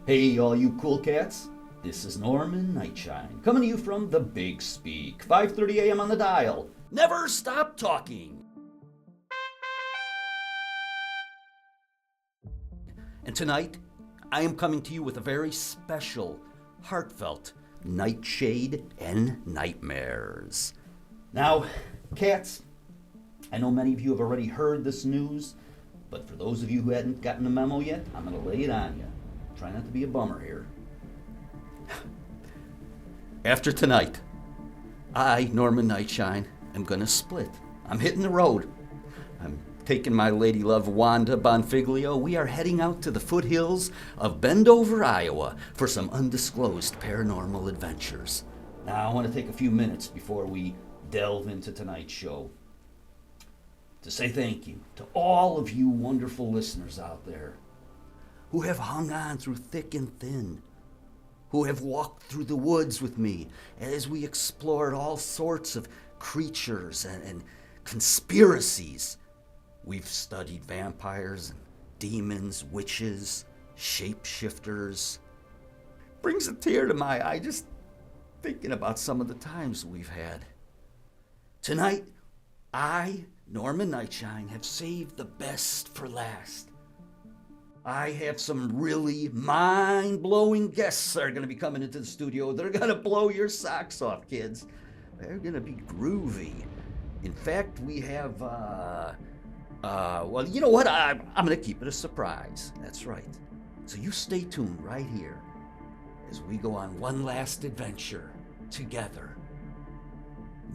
Hey, all you cool cats. This is Norman Nightshine, coming to you from the Big Speak, 5:30 a.m. on the dial. Never stop talking. And tonight, I am coming to you with a very special, heartfelt Nightshade and Nightmares. Now, cats, I know many of you have already heard this news, but for those of you who hadn't gotten the memo yet, I'm going to lay it on you. Try not to be a bummer here. After tonight, I, Norman Nightshine, am going to split. I'm hitting the road. I'm taking my lady love Wanda Bonfiglio. We are heading out to the foothills of Bendover, Iowa for some undisclosed paranormal adventures. Now, I want to take a few minutes before we delve into tonight's show to say thank you to all of you wonderful listeners out there who have hung on through thick and thin, who have walked through the woods with me as we explored all sorts of creatures and conspiracies. We've studied vampires and demons, witches, shapeshifters. Brings a tear to my eye just thinking about some of the times we've had. Tonight, I, Norman Nightshine, have saved the best for last. I have some really mind-blowing guests that are going to be coming into the studio. They're going to blow your socks off, kids. They're going to be groovy. In fact, we have, well, you know what? I'm going to keep it a surprise. That's right. So you stay tuned right here as we go on one last adventure together.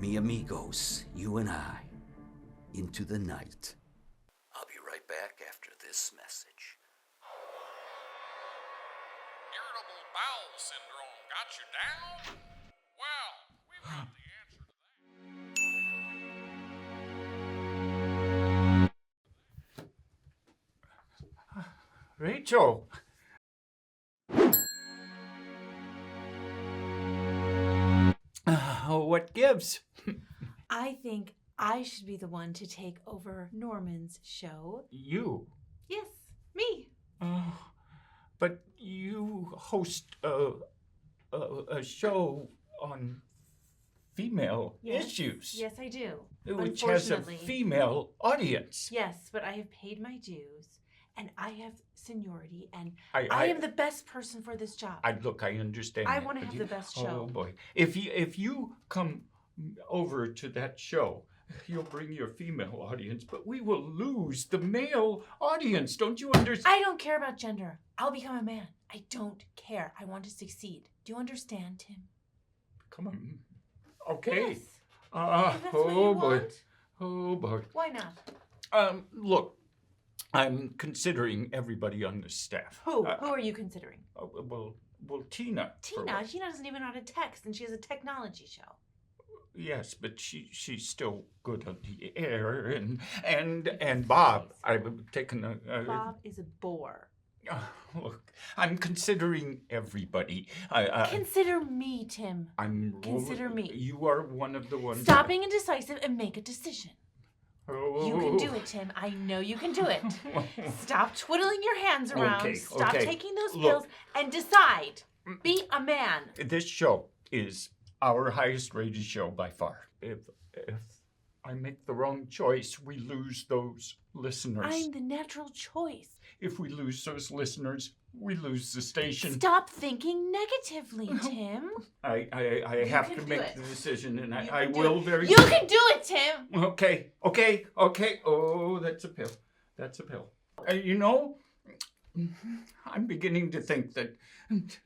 Mi amigos, you and I, into the night. I'll be right back after this message. Irritable bowel syndrome got you down? Well, we've got the answer to that. Rachel. What gives? I think I should be the one to take over Norman's show. You? Yes, me. But you host a show on female issues. Yes, I do. Which has a female audience. Yes, but I have paid my dues, and I have seniority, and I am the best person for this job. Look, I understand. I want to have the best show. Oh boy, if you come over to that show, you'll bring your female audience, but we will lose the male audience. Don't you understand? I don't care about gender. I'll become a man. I don't care. I want to succeed. Do you understand, Tim? Come on. Okay. Yes. That's what you want. Oh boy. Why not? Look, I'm considering everybody on the staff. Who? Who are you considering? Well, Tina. Tina doesn't even know how to text, and she has a technology show. Yes, but she's still good on the air, and Bob. I've taken a Bob is a bore. Look, I'm considering everybody. Consider me, Tim. Consider me. You are one of the ones. Stop being indecisive and make a decision. Oh. You can do it, Tim. I know you can do it. Stop twiddling your hands around. Okay, Stop okay. taking those pills and decide. Be a man. This show is our highest rated show by far. If I make the wrong choice, we lose those listeners. I'm the natural choice. If we lose those listeners, we lose the station. Stop thinking negatively, Tim. I have to make the decision, and I will very... You can do it, Tim! Okay. Oh, that's a pill. You know, I'm beginning to think that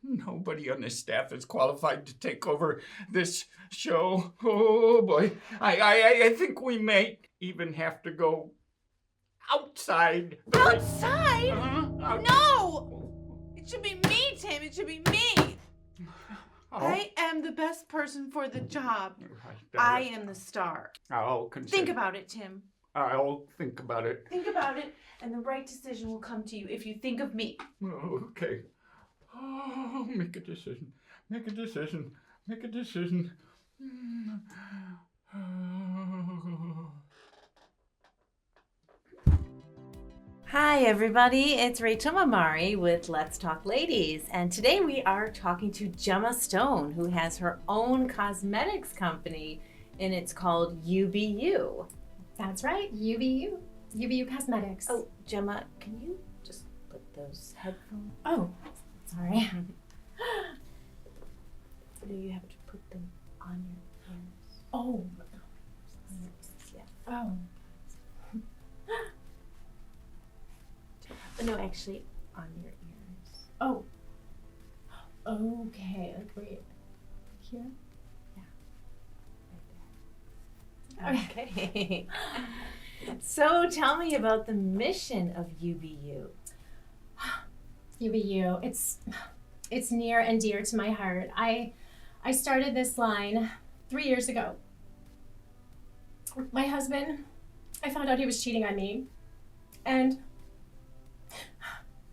nobody on this staff is qualified to take over this show. Oh, boy. I think we may even have to go outside. Outside? No! It should be me, Tim. It should be me. Oh. I am the best person for the job. Right, I am the star. I'll consider. Think about it, Tim. I'll think about it. Think about it, and the right decision will come to you if you think of me. Okay. Oh, make a decision. Hi everybody, it's Rachel Mamari with Let's Talk Ladies, and today we are talking to Gemma Stone, who has her own cosmetics company, and it's called UBU. That's right, UBU. UBU Cosmetics. Oh, Gemma, can you just put those headphones? Oh, sorry. You have to put them on your ears. Oh. Yeah. Oh. No, actually, on your ears. Oh. Okay, like right here? Yeah. Okay. So tell me about the mission of UBU. UBU, it's near and dear to my heart. I started this line 3 years ago. My husband, I found out he was cheating on me, and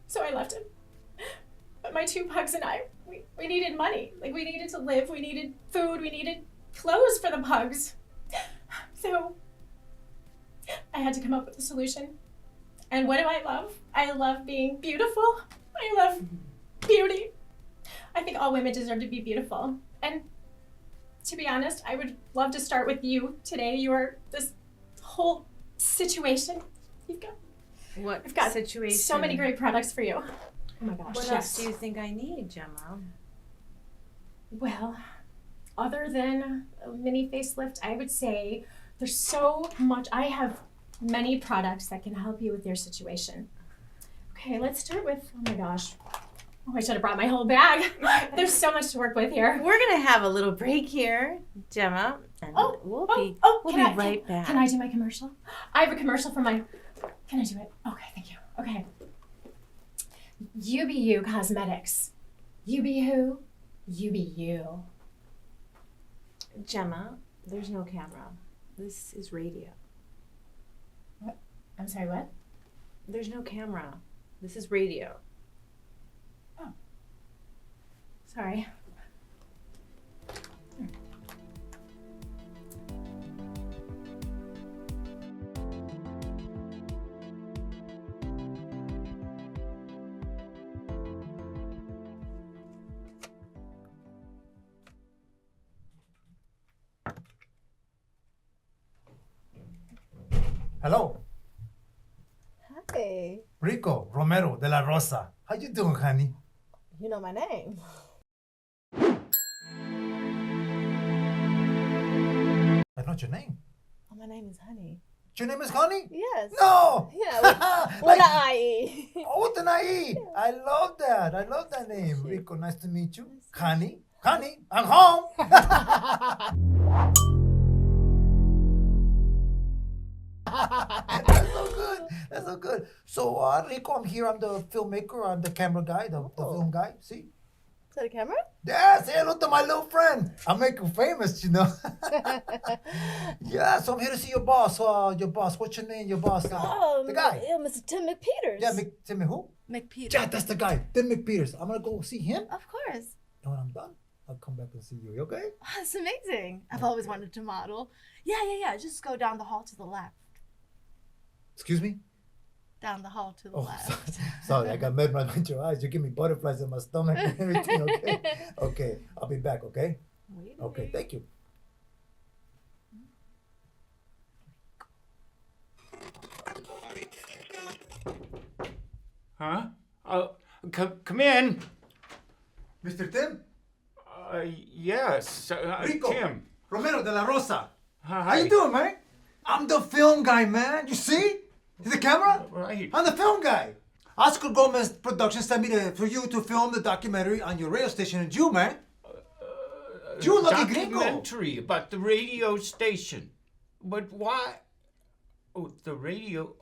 so I left him. But my 2 pugs and I, we needed money. Like, we needed to live, we needed food, we needed clothes for the pugs. So I had to come up with a solution. And what do I love? I love being beautiful. I love beauty. I think all women deserve to be beautiful. And to be honest, I would love to start with you today. You are this whole situation. What I've got situation? so many great products for you. Oh my gosh, What yes. else do you think I need, Gemma? Well, other than a mini facelift, I would say there's so much. I have many products that can help you with your situation. Okay, let's start with, oh my gosh. Oh, I should have brought my whole bag. There's so much to work with here. We're gonna have a little break here, Gemma, and we'll be right back. Can I do my commercial? I have a commercial for my, can I do it? Okay, thank you. Okay. UBU Cosmetics. UBU, UBU. Gemma, there's no camera. This is radio. What? I'm sorry, what? There's no camera. This is radio. Oh. Sorry. Hello, Hey, Rico Romero de la Rosa. How you doing, honey? you know my name. That's not your name. Oh, my name is Honey. Your name is Honey? Yes. No! Yeah, with Like- an IE. Oh, with an IE. I love that. I love that name. Rico, nice to meet you. Honey, honey, I'm home. That's so good. That's so good. So, Rico, I'm here. I'm the filmmaker. I'm the camera guy, the film guy. See? Is that a camera? Yeah, say hello to my little friend. I'll make you famous, you know. Yeah, so I'm here to see your boss. What's your name, your boss? The guy. Yeah, Mr. Tim McPeters. Yeah, Tim who? McPeters. Yeah, that's the guy. Tim McPeters. I'm going to go see him. Of course. And when I'm done, I'll come back and see you. You okay? Oh, that's amazing. I've always wanted to model. Yeah. Just go down the hall to the left. Excuse me? Down the hall to the Oh, left. sorry. I got mesmerized with your eyes. You give me butterflies in my stomach and everything, okay? Okay, I'll be back, okay? Wait. Okay, thank you. Huh? Come in. Mr. Tim? Yes. Rico. Tim. Romero de la Rosa. Hi. How you doing, man? I'm the film guy, man. You see? See the camera? Right. I'm the film guy. Oscar Gomez Productions sent me for you to film the documentary on your radio station in Jew, man. Jew lucky gringo. Documentary about the radio station. But why? Oh, the radio.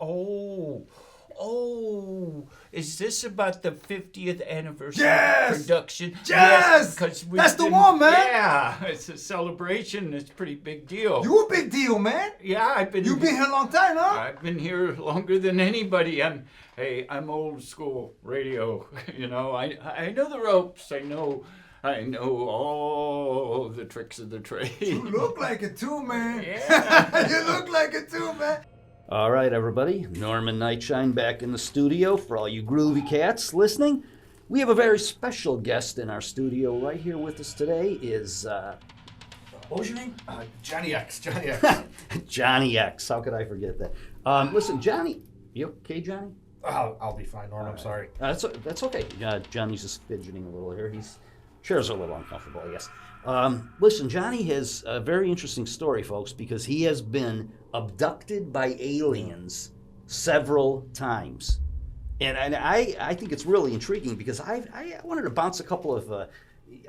Oh, is this about the 50th anniversary production? Yes! That's the one, man! Yeah, it's a celebration. It's a pretty big deal. You a big deal, man. Yeah, You've been here a long time, huh? I've been here longer than anybody. I'm old school radio. You know, I know the ropes. I know all the tricks of the trade. You look like it too, man. Yeah. You look like it too, man. All right, everybody. Norman Nightshine back in the studio. For all you groovy cats listening, we have a very special guest in our studio. Right here with us today is... what was your name? Johnny X. Johnny X. Johnny X. How could I forget that? Listen, Johnny. You okay, Johnny? I'll be fine, Norm. I'm sorry. That's okay. Johnny's just fidgeting a little here. Chair's a little uncomfortable, I guess. Listen, Johnny has a very interesting story, folks, because he has been abducted by aliens several times. And I think it's really intriguing because I wanted to bounce a couple of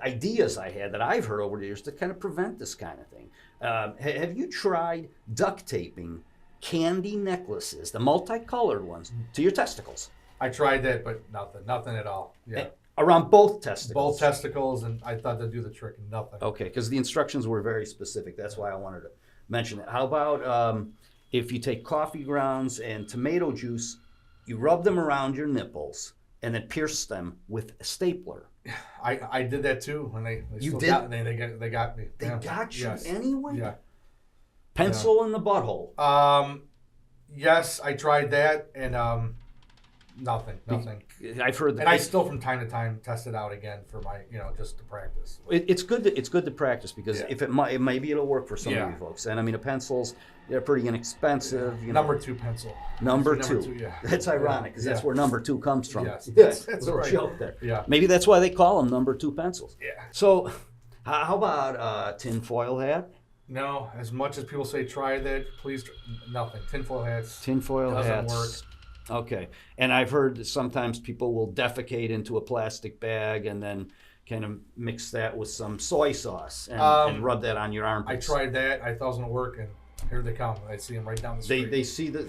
ideas I had that I've heard over the years to kind of prevent this kind of thing. Have you tried duct taping candy necklaces, the multicolored ones, to your testicles? I tried that, but nothing at all. Yeah. Around both testicles? Both testicles, and I thought they'd do the trick, and nothing. Okay, because the instructions were very specific. That's why I wanted to mention it. How about if you take coffee grounds and tomato juice, you rub them around your nipples, and then pierce them with a stapler? I did that too when they You still did? got me. They got me. They got you Yes. anyway? Yeah. Pencil in the butthole? Yes, I tried that, and nothing. I've heard that. And I still, from time to time, test it out again for my, just to practice. It's good to practice because if maybe it'll work for some of you folks. And I mean, the pencils, they're pretty inexpensive. You know. Number 2 pencil. Number two. Yeah. That's ironic because that's where number 2 comes from. Yes, that's little right. joke there. Yeah. Maybe that's why they call them number 2 pencils. Yeah. So, how about tinfoil hat? No, as much as people say try that, please, nothing. Tinfoil hats. Tinfoil doesn't hats. work. Okay. And I've heard that sometimes people will defecate into a plastic bag and then kind of mix that with some soy sauce and rub that on your armpits. I tried that. I thought it was going to work, and here they come. I see them right down the street. They see the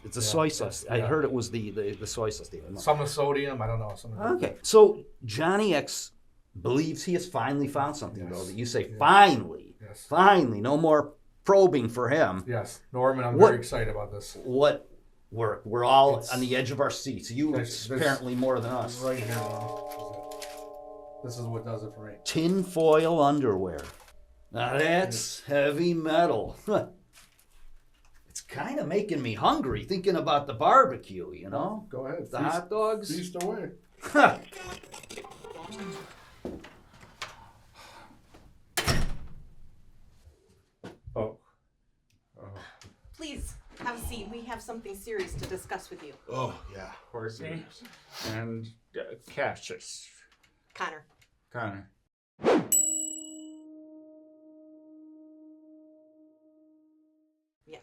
it's a soy sauce. I heard it was the soy sauce. Some of sodium. I don't know. Okay. So Johnny X believes he has finally found something, though, that you say finally. Yes. Finally. No more probing for him. Yes. Norman, I'm very excited about this. What work? We're all on the edge of our seats. You apparently more than us. Right here. This is what does it for me. Tinfoil underwear. Now that's heavy metal. It's kind of making me hungry thinking about the barbecue, you know? Go ahead. The hot dogs. Feast away. Please have a seat. We have something serious to discuss with you. Oh, yeah. Horsey and Cassius. Connor. Yes.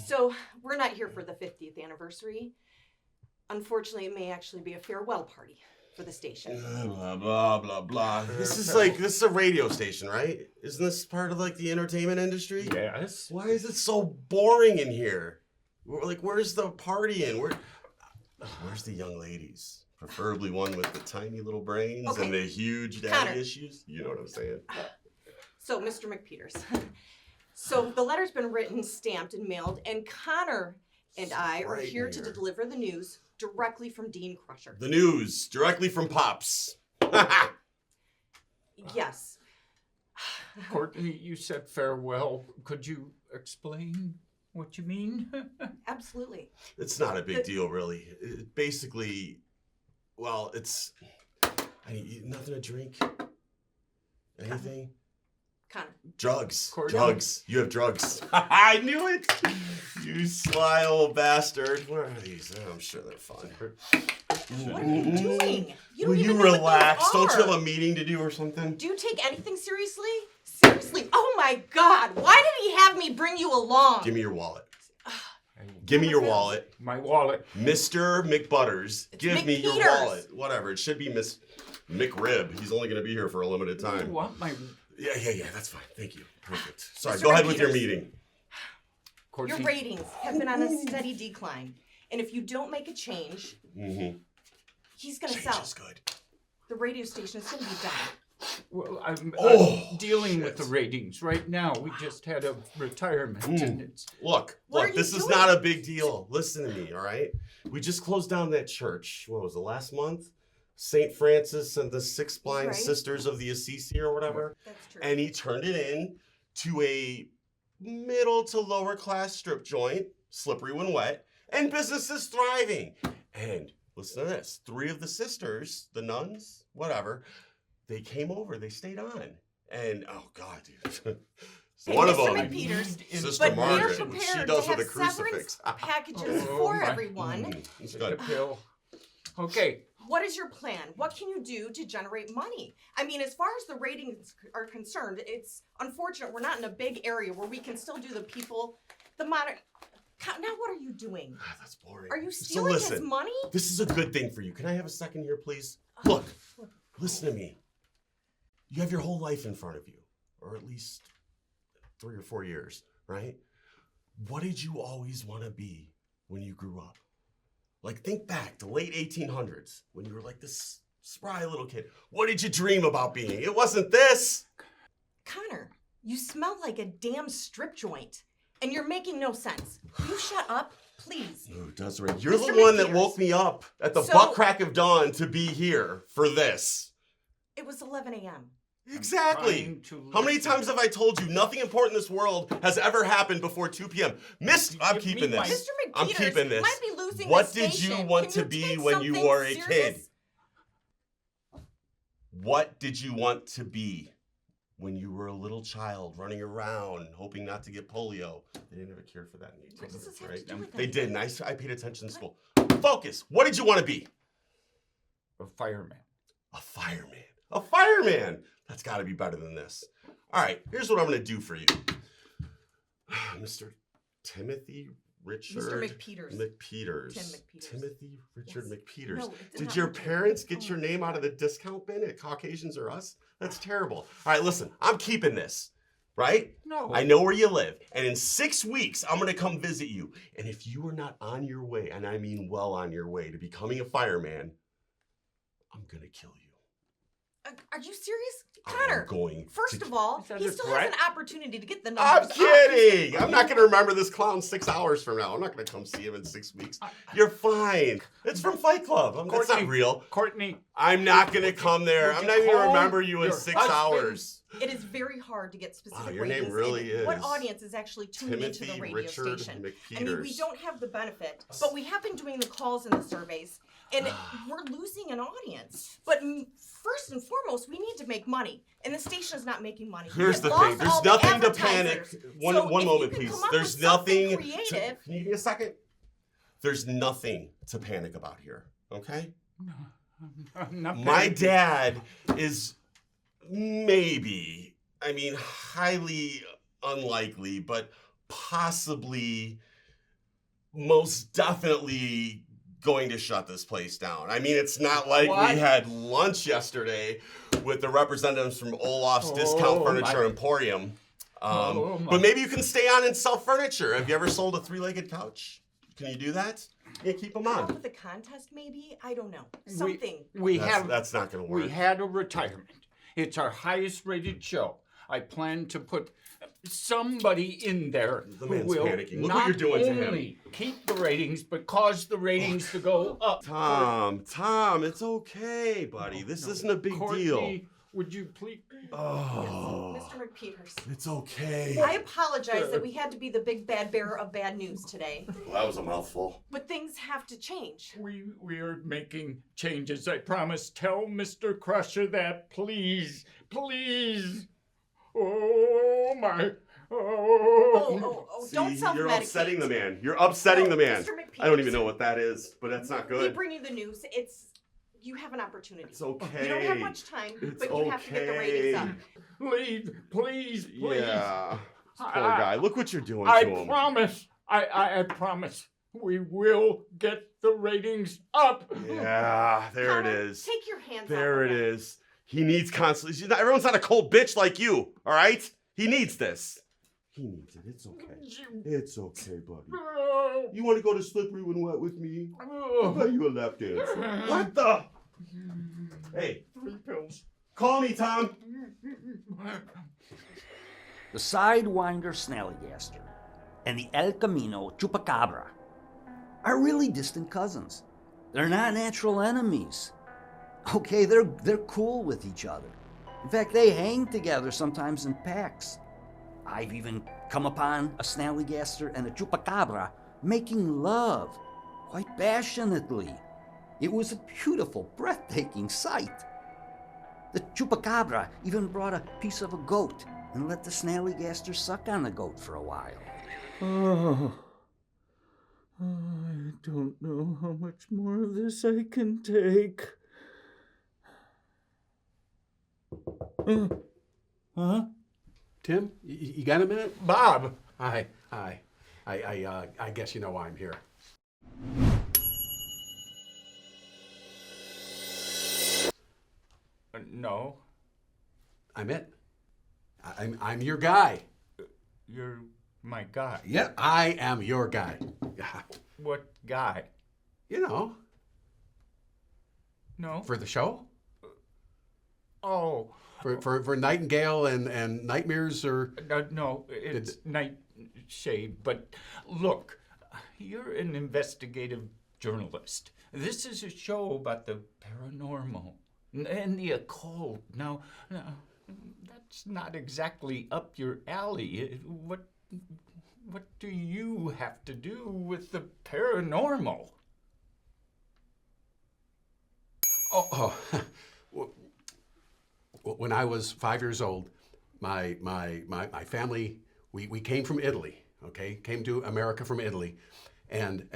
So we're not here for the 50th anniversary. Unfortunately, it may actually be a farewell party for the station. Blah, blah, blah, blah. This is a radio station, right? Isn't this part of, the entertainment industry? Yes. Why is it so boring in here? Where's the partying? Where's the young ladies? Preferably one with the tiny little brains and the huge daddy issues. You know what I'm saying? So, Mr. McPeters. So, the letter's been written, stamped, and mailed, and Connor and I are here to deliver the news directly from Dean Crusher. The news, directly from Pops. Yes. Courtney, you said farewell. Could you explain what you mean? Absolutely. It's not a big deal, really. Basically, I need nothing to drink. Anything? Connor. Drugs. Courtney. Drugs. You have drugs. I knew it. You sly old bastard. Where are these? Oh, I'm sure they're fun. What are you doing? You Will don't you even know what relax? those Don't you are. have a meeting to do or something? Do you take anything seriously? Seriously? Oh my God! Why did he have me bring you along? Give me your wallet. Give me your wallet. My wallet. Mr. McButters, give me your McPeters. wallet. Whatever. It should be Miss McRib. He's only going to be here for a limited You time. want my... Yeah, that's fine. Thank you. Perfect. Sorry, Mr. go ahead with your McPeters. meeting. Your Courtney. ratings have been on a steady decline. And if you don't make a change, he's going to Change sell. is good. The radio station is going to be done. Well, I'm Oh, dealing shit. with the ratings right now. We just had a retirement, and it's... Look, What are you this is doing? not a big deal. Listen to me, all right? We just closed down that church. What was it, last month? St. Francis and the Six Blind Right. Sisters of the Assisi or whatever. That's true. And he turned it in to a middle to lower class strip joint, slippery when wet, and business is thriving. And listen to this, 3 of the sisters, the nuns, whatever, they came over, they stayed on. And, oh God, dude. Hey, One of Mr. them, McPeters, Sister but Margaret, we're what she prepared does to with have a crucifix. severance packages Oh, for my. everyone. It's Take good. a pill. Okay. What is your plan? What can you do to generate money? I mean, as far as the ratings are concerned, it's unfortunate we're not in a big area where we can still do the modern. Now, what are you doing? Ah, that's boring. Are you So stealing his listen, money? this is a good thing for you. Can I have a second here, please? Look, listen to me. You have your whole life in front of you, or at least 3 or 4 years, right? What did you always want to be when you grew up? Like, think back to late 1800s when you were like this spry little kid. What did you dream about being? It wasn't this. Connor, you smell like a damn strip joint, and you're making no sense. Will you shut up, please? Oh, Desiree, you're Mr. the one that McPeters. woke me up at the So- butt crack of dawn to be here for this. It was 11 a.m. Exactly. Trying to How many listen. times have I told you nothing important in this world has ever happened before 2 p.m.? I'm Give me keeping my- this. Mr. McPeters, I'm keeping this. might be losing What the did you station. want Can to you be take when you something were a serious? kid? What did you want to be when you were a little child running around hoping not to get polio? They didn't have a cure for that in the What does this 1800s, have right? to do with They anything? didn't. I paid attention in school. Focus. What did you want to be? A fireman. A fireman. A fireman. That's got to be better than this. All right, here's what I'm going to do for you. Mr. Timothy Richard McPeters. McPeters. Tim McPeters. Timothy Richard Yes. McPeters. No, it's Did not your Richard. parents get Oh your my name out of the God. discount bin at Caucasians or Us? That's terrible. All right, listen, I'm keeping this, right? No. I know where you live. And in 6 weeks, I'm going to come visit you. And if you are not on your way, and I mean well on your way to becoming a fireman, I'm going to kill you. Are you serious? I'm Connor, going first to of all, Is that he a still threat? has an opportunity to get the numbers I'm up. kidding. I'm not going to remember this clown 6 hours from now. I'm not going to come see him in 6 weeks. You're fine. It's from Fight Club. That's not Courtney. real. Courtney, I'm not going to come there. would I'm you not even going to call remember you in your 6 husband? hours. It is very hard to get specific Wow, your name ratings really and what is audience is actually tuning into Timothy the radio Richard station. McPeters. I mean, we don't have the benefit, but we have been doing the calls and the surveys, and we're losing an audience. But first and foremost, we need to make money, and the station is not making money. We Here's get the lost thing. There's all the nothing to panic. advertisers. One So if you moment, can please. come up There's with something nothing. creative. Can you give me a second? There's nothing to panic about here. Okay. I'm not My panicking. dad is maybe, I mean, highly unlikely, but possibly, most definitely going to shut this place down. I mean, it's not like What? we had lunch yesterday with the representatives from Olaf's Discount Oh, Furniture my. Emporium. Oh, my. But maybe you can stay on and sell furniture. Have you ever sold a 3-legged couch? Can you do that? Yeah, keep them Come up on. with a contest, maybe? I don't know. Something. That's not going to work. We had a retirement. It's our highest rated show. I plan to put somebody in there The who man's will panicking. Look not what you're doing to him. only keep the ratings, but cause the ratings to go up. Tom, it's okay, buddy. This isn't a big Courtney, deal. Would you please? Oh, Mr. McPeters. it's okay. I apologize that we had to be the big bad bearer of bad news today, Well, that was a mouthful. but things have to change. We are making changes. I promise. Tell Mr. Crusher that, please, please. Oh my. Oh, See, don't self-medicate. you're upsetting the man. You're upsetting the man. Mr. McPeak. I don't even know what that is, but that's not We good. bring you the news. You have an opportunity. It's okay. You don't have much time, It's but you have to get the ratings up. Please. Yeah. This poor guy. Look what you're doing I to him. promise. I promise. We will get the ratings up. Yeah, there it Connor, is. Take your hands There off it of him. is. He needs constantly. Everyone's not a cold bitch like you, all right? He needs this. He needs it. It's okay. It's okay, buddy. You want to go to Slippery When Wet with me? I'll buy you a lap dance. What the? Hey. 3 pills. Call me, Tom. The Sidewinder Snallygaster and the El Camino Chupacabra are really distant cousins. They're not natural enemies. Okay, they're cool with each other. In fact, they hang together sometimes in packs. I've even come upon a Snallygaster and a Chupacabra making love, quite passionately. It was a beautiful, breathtaking sight. The Chupacabra even brought a piece of a goat and let the Snallygaster suck on the goat for a while. Oh, I don't know how much more of this I can take. Huh? Tim, you got a minute? Bob. Hi. I guess you know why I'm here. No. I'm it. I'm your guy. You're my guy. Yeah, I am your guy. What guy? You know, No. for the show. Oh. For Nightingale and Nightmares or No, it's Nightshade. But look, you're an investigative journalist. This is a show about the paranormal and the occult. Now, that's not exactly up your alley. What do you have to do with the paranormal? Oh. When I was 5 years old, my family, we came from Italy, okay? Came to America from Italy. And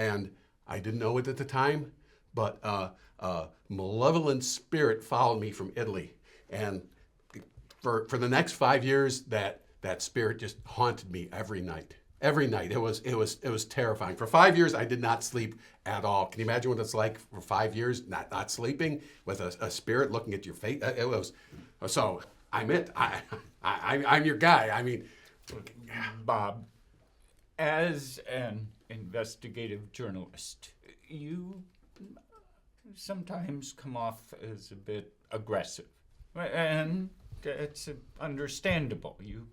I didn't know it at the time, but a malevolent spirit followed me from Italy. And for the next 5 years, that spirit just haunted me every night. Every night. It was terrifying. For 5 years, I did not sleep at all. Can you imagine what it's like for 5 years not sleeping with a spirit looking at your face? It was. So I'm it. I'm your guy. I mean, Bob, as an investigative journalist, you sometimes come off as a bit aggressive. And it's understandable. You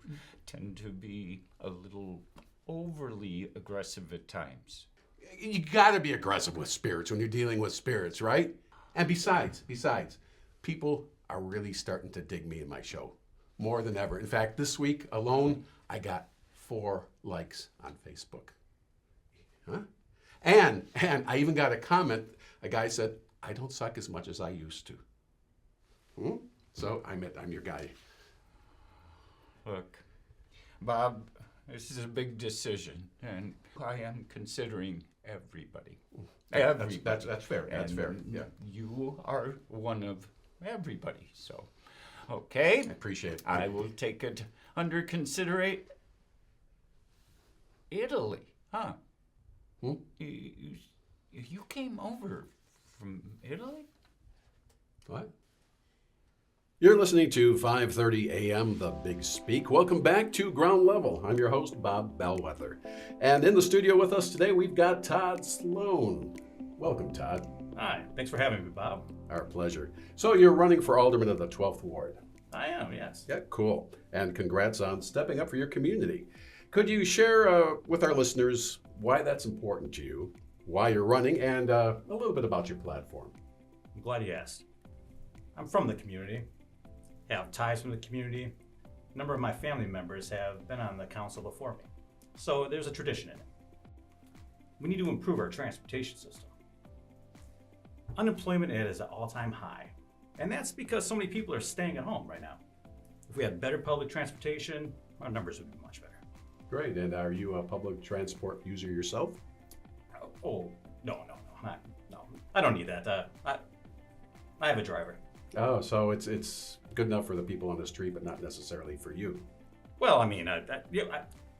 tend to be a little overly aggressive at times. You gotta be aggressive with spirits when you're dealing with spirits, right? And besides, people are really starting to dig me in my show more than ever. In fact, this week alone, I got 4 likes on Facebook. Huh? And I even got a comment. A guy said, "I don't suck as much as I used to." So I'm your guy. Look, Bob, this is a big decision, and I am considering everybody. Everybody. That's fair. That's fair. Yeah. You are one of everybody, so okay. I appreciate it. I will take it under consideration. Italy, huh? You came over from Italy? What? You're listening to 5:30 a.m. The Big Speak. Welcome back to Ground Level. I'm your host, Bob Bellwether. And in the studio with us today, we've got Todd Sloan. Welcome, Todd. Hi, thanks for having me, Bob. Our pleasure. So you're running for alderman of the 12th Ward. I am, yes. Yeah, cool. And congrats on stepping up for your community. Could you share with our listeners why that's important to you, why you're running, and a little bit about your platform? I'm glad you asked. I'm from the community, have ties from the community. A number of my family members have been on the council before me. So there's a tradition in it. We need to improve our transportation system. Unemployment is at an all-time high, and that's because so many people are staying at home right now. if we had better public transportation, our numbers would be much better. Great. And are you a public transport user yourself? Oh, no. I don't need that. I have a driver. Oh, so it's good enough for the people on the street, but not necessarily for you. Well, I mean,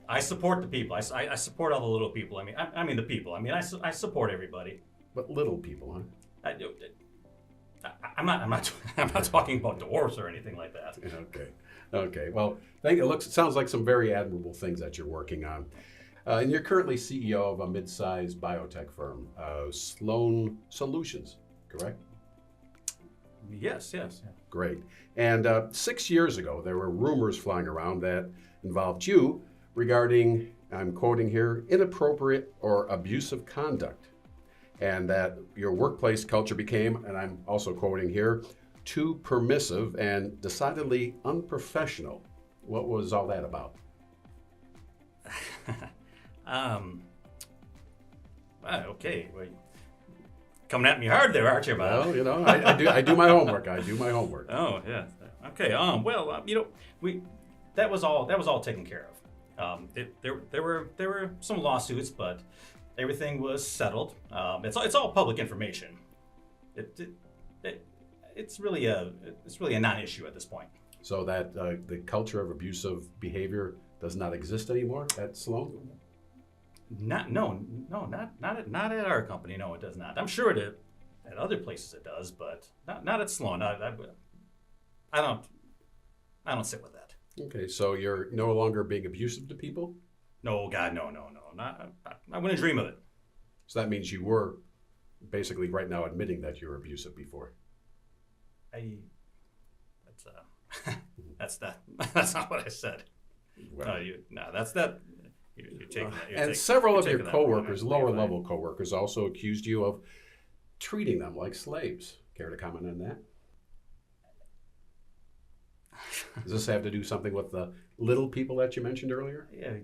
I support the people. I support all the little people. I mean the people. I mean, I support everybody. But little people, huh? I'm not talking about dwarfs or anything like that. Okay. Well, it sounds like some very admirable things that you're working on. And you're currently CEO of a mid-sized biotech firm, Sloan Solutions, correct? Yes. Great. And 6 years ago, there were rumors flying around that involved you regarding, I'm quoting here, inappropriate or abusive conduct. And that your workplace culture became, and I'm also quoting here, too permissive and decidedly unprofessional. What was all that about? Okay. Well, coming at me hard there, aren't you, Bob? Well, you know, I do my homework. Oh, yeah. Okay. Well, that was all taken care of. There were some lawsuits, but everything was settled. It's all public information. It's really a non-issue at this point. So that the culture of abusive behavior does not exist anymore at Sloan? Not at our company. No, it does not. I'm sure at other places it does, but not at Sloan. I don't sit with that. Okay, so you're no longer being abusive to people? No, God, no. I wouldn't dream of it. So that means you were basically right now admitting that you were abusive before. That's not what I said. Well, You're taking that. Several of your coworkers, lower level coworkers, also accused you of treating them like slaves. Care to comment on that? Does this have to do something with the little people that you mentioned earlier? Yeah.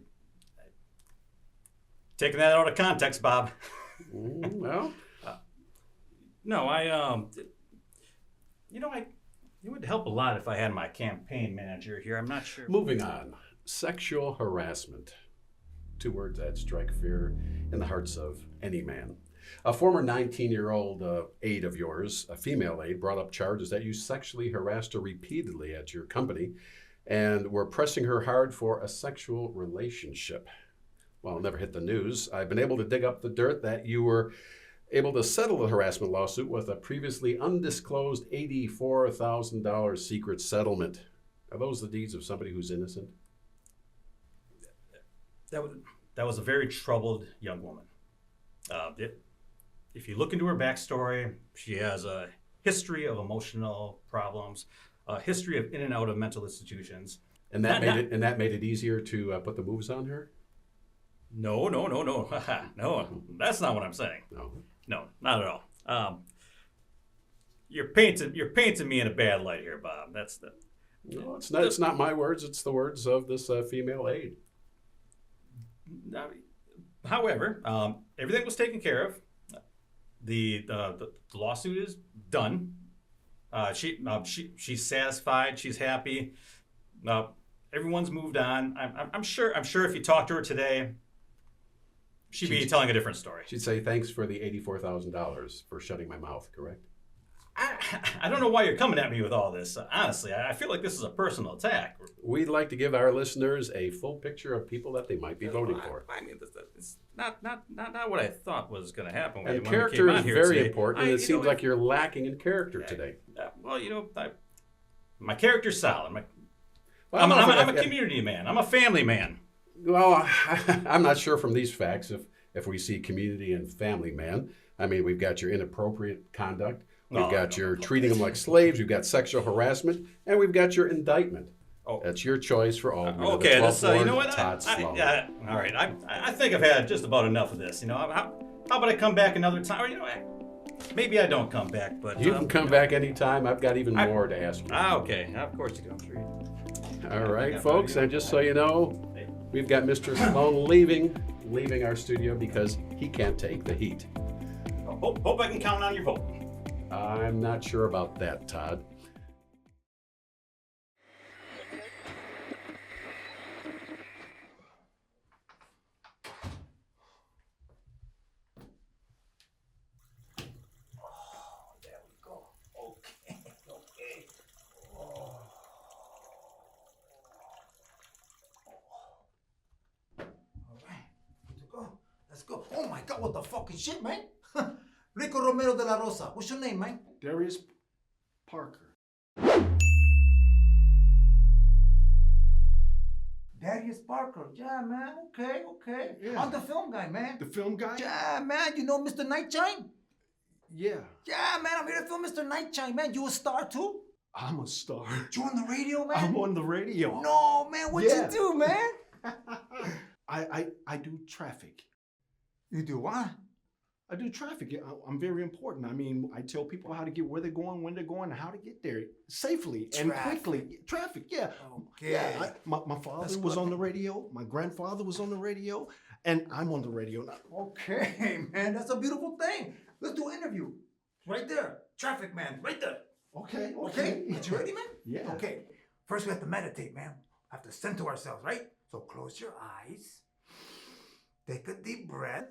Taking that out of context, Bob. Well, no, it would help a lot if I had my campaign manager here. I'm not sure. Moving on, sexual harassment. 2 words that strike fear in the hearts of any man. A former 19-year-old aide of yours, a female aide, brought up charges that you sexually harassed her repeatedly at your company and were pressing her hard for a sexual relationship. Well, it never hit the news. I've been able to dig up the dirt that you were able to settle the harassment lawsuit with a previously undisclosed $84,000 secret settlement. Are those the deeds of somebody who's innocent? That was a very troubled young woman. If you look into her backstory, she has a history of emotional problems, a history of in and out of mental institutions. And that made it easier to put the moves on her? No. No, that's not what I'm saying. No, not at all. You're painting me in a bad light here, Bob. No, it's not. It's not my words. It's the words of this female aide. However, everything was taken care of. The lawsuit is done. She's satisfied. She's happy. Everyone's moved on. I'm sure if you talk to her today, she'd be telling a different story. She'd say, thanks for the $84,000 for shutting my mouth, correct? I don't know why you're coming at me with all this. Honestly, I feel like this is a personal attack. We'd like to give our listeners a full picture of people that they might be voting for. I mean, it's not what I thought was going to happen. And character is very important, and it seems like you're lacking in character today. Well, my character's solid. I'm a community man. I'm a family man. Well, I'm not sure from these facts if we see community and family man. I mean, we've got your inappropriate conduct. We've got your treating them like slaves. We've got sexual harassment, and we've got your indictment. That's your choice for all. Okay, you know what? All right. I think I've had just about enough of this. How about I come back another time? Or maybe I don't come back, but you can come back anytime. I've got even more to ask you. Okay. Of course you do. I'm sure you do. All right, folks, and just so you know, we've got Mr. Sloan leaving our studio because he can't take the heat. Hope I can count on your vote. I'm not sure about that, Todd. let's go. Oh my God, what the fucking shit, man? Rico Romero de la Rosa. What's your name, man? Darius Parker. Darius Parker. Yeah, man. Okay. Yeah. I'm the film guy, man. The film guy? Yeah, man. You know Mr. Nightshine? Yeah. Yeah, man. I'm here to film Mr. Nightshine, man. You a star too? I'm a star. You on the radio, man? I'm on the radio. No, man. What you do, man? I do traffic. You do what? I do traffic. I'm very important. I mean, I tell people how to get where they're going, when they're going, and how to get there safely and quickly. Traffic, yeah. Okay. Yeah, my father was on the radio. My grandfather was on the radio. And I'm on the radio now. Okay, man. That's a beautiful thing. Let's do an interview. Right there. Traffic man. Right there. Okay. Okay. You ready, man? Yeah. Okay. First, we have to meditate, man. Have to center ourselves, right? So close your eyes. Take a deep breath.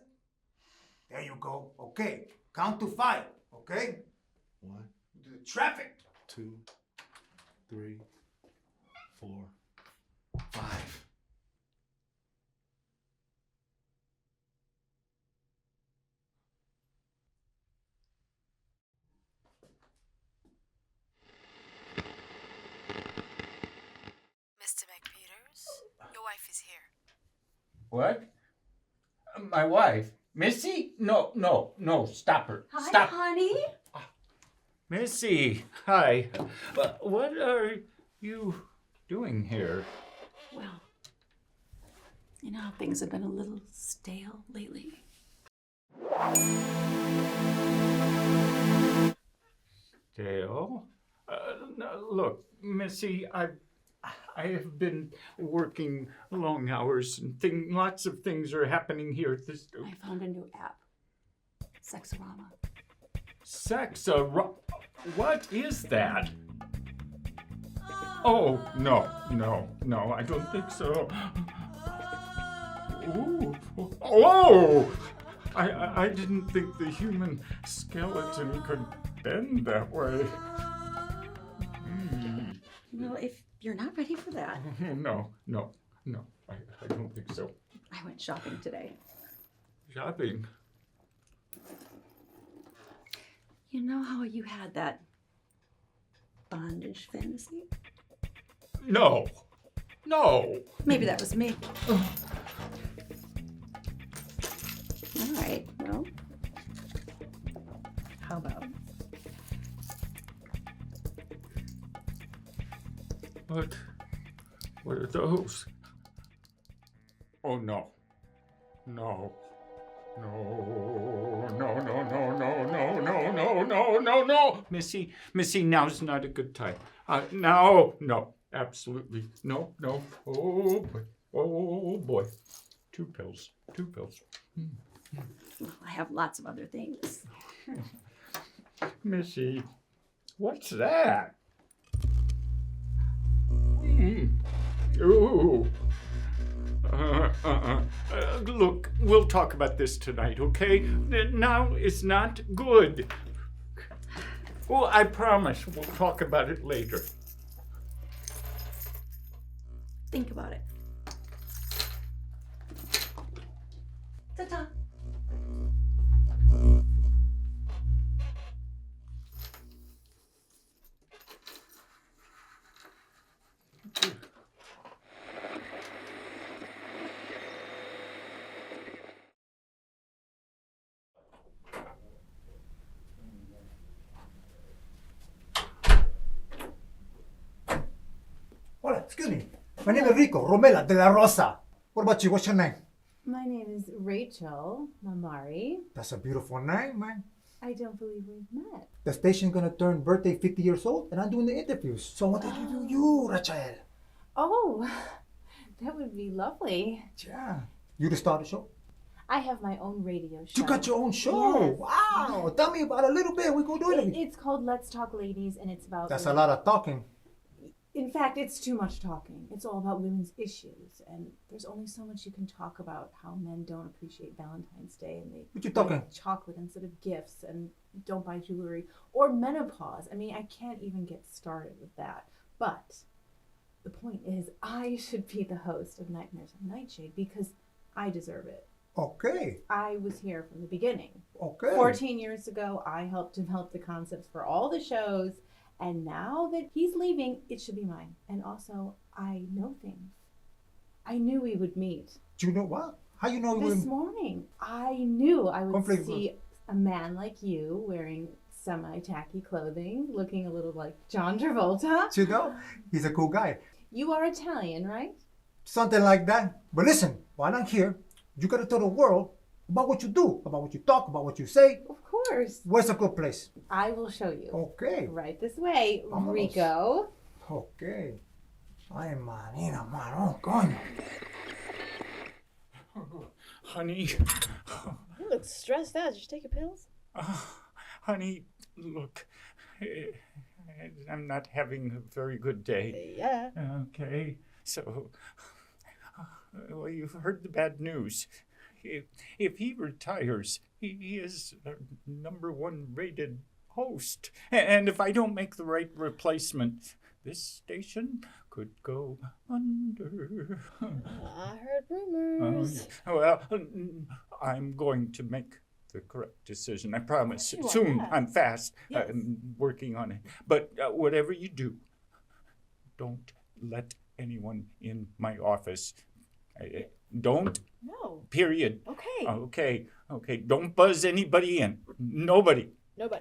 There you go. Okay. Count to 5. Okay? 1, Do the traffic. 2, 3, 4, 5. Mr. McPeters, your wife is here. What? My wife? Missy? No, stop her. Hi, Stop. honey. Missy, hi. What are you doing here? Well, you know how things have been a little stale lately. Dale? No, look, Missy, I have been working long hours and lots of things are happening here at this. I found a new app. Sexorama. What is that? Oh, no, I don't think so. Ooh. Oh! I didn't think the human skeleton could bend that way. Well, if you're not ready for that. No, I don't think so. I went shopping today. Shopping? You know how you had that bondage fantasy? No. Maybe that was me. All right, well, how about? What are those? Oh, no. Missy, now's not a good time. No, absolutely. No. Oh, boy. Two pills. Well, I have lots of other things. Missy, what's that? Ooh. Look, we'll talk about this tonight, okay? Now is not good. Oh, I promise we'll talk about it later. Think about it. Ta-ta. Hola, excuse me. My name is Rico Romela de la Rosa. What about you? What's your name? My name is Rachel Mamari. That's a beautiful name, man. I don't believe we've met. The station's gonna turn birthday 50 years old, and I'm doing the interviews. So what did you do, you, Rachel? Oh, that would be lovely. Yeah. You to start the show? I have my own radio show. You got your own show? Yes. Wow. Tell me about it a little bit. We go do it. It's called Let's Talk Ladies, and it's about... That's a lot of talking. In fact, it's too much talking. It's all about women's issues, and there's only so much you can talk about how men don't appreciate Valentine's Day, and they What you talking? like chocolate instead of gifts, and don't buy jewelry, or menopause. I mean, I can't even get started with that. But the point is, I should be the host of Nightmares on Nightshade because I deserve it. Okay. I was here from the beginning. Okay. 14 years ago, I helped develop the concepts for all the shows, and now that he's leaving, it should be mine. And also, I know things. I knew we would meet. Do you know what? How you know This morning, I knew I would Conflict. see a man like you wearing semi-tacky clothing, looking a little like John Travolta. You know, he's a cool guy. You are Italian, right? Something like that. But listen, while I'm here, you gotta tell the world about what you do, about what you talk, about what you say. Of course. Where's a good place? I will show you. Okay. Right this way, Vámonos. Rico. Okay. Ay, manina, marón, coño. Honey, You look stressed out. Did you take your pills? honey, look, I'm not having a very good day. Yeah. Okay, so, well, you've heard the bad news. If he retires, he is our #1 rated host. And if I don't make the right replacement, this station could go under. I heard rumors. Well, I'm going to make the correct decision. I promise. You are, Soon. yeah. I'm fast. Yes. I'm working on it. But whatever you do, don't let anyone in my office. Don't. No. Period. Okay. Okay. Don't buzz anybody in. Nobody.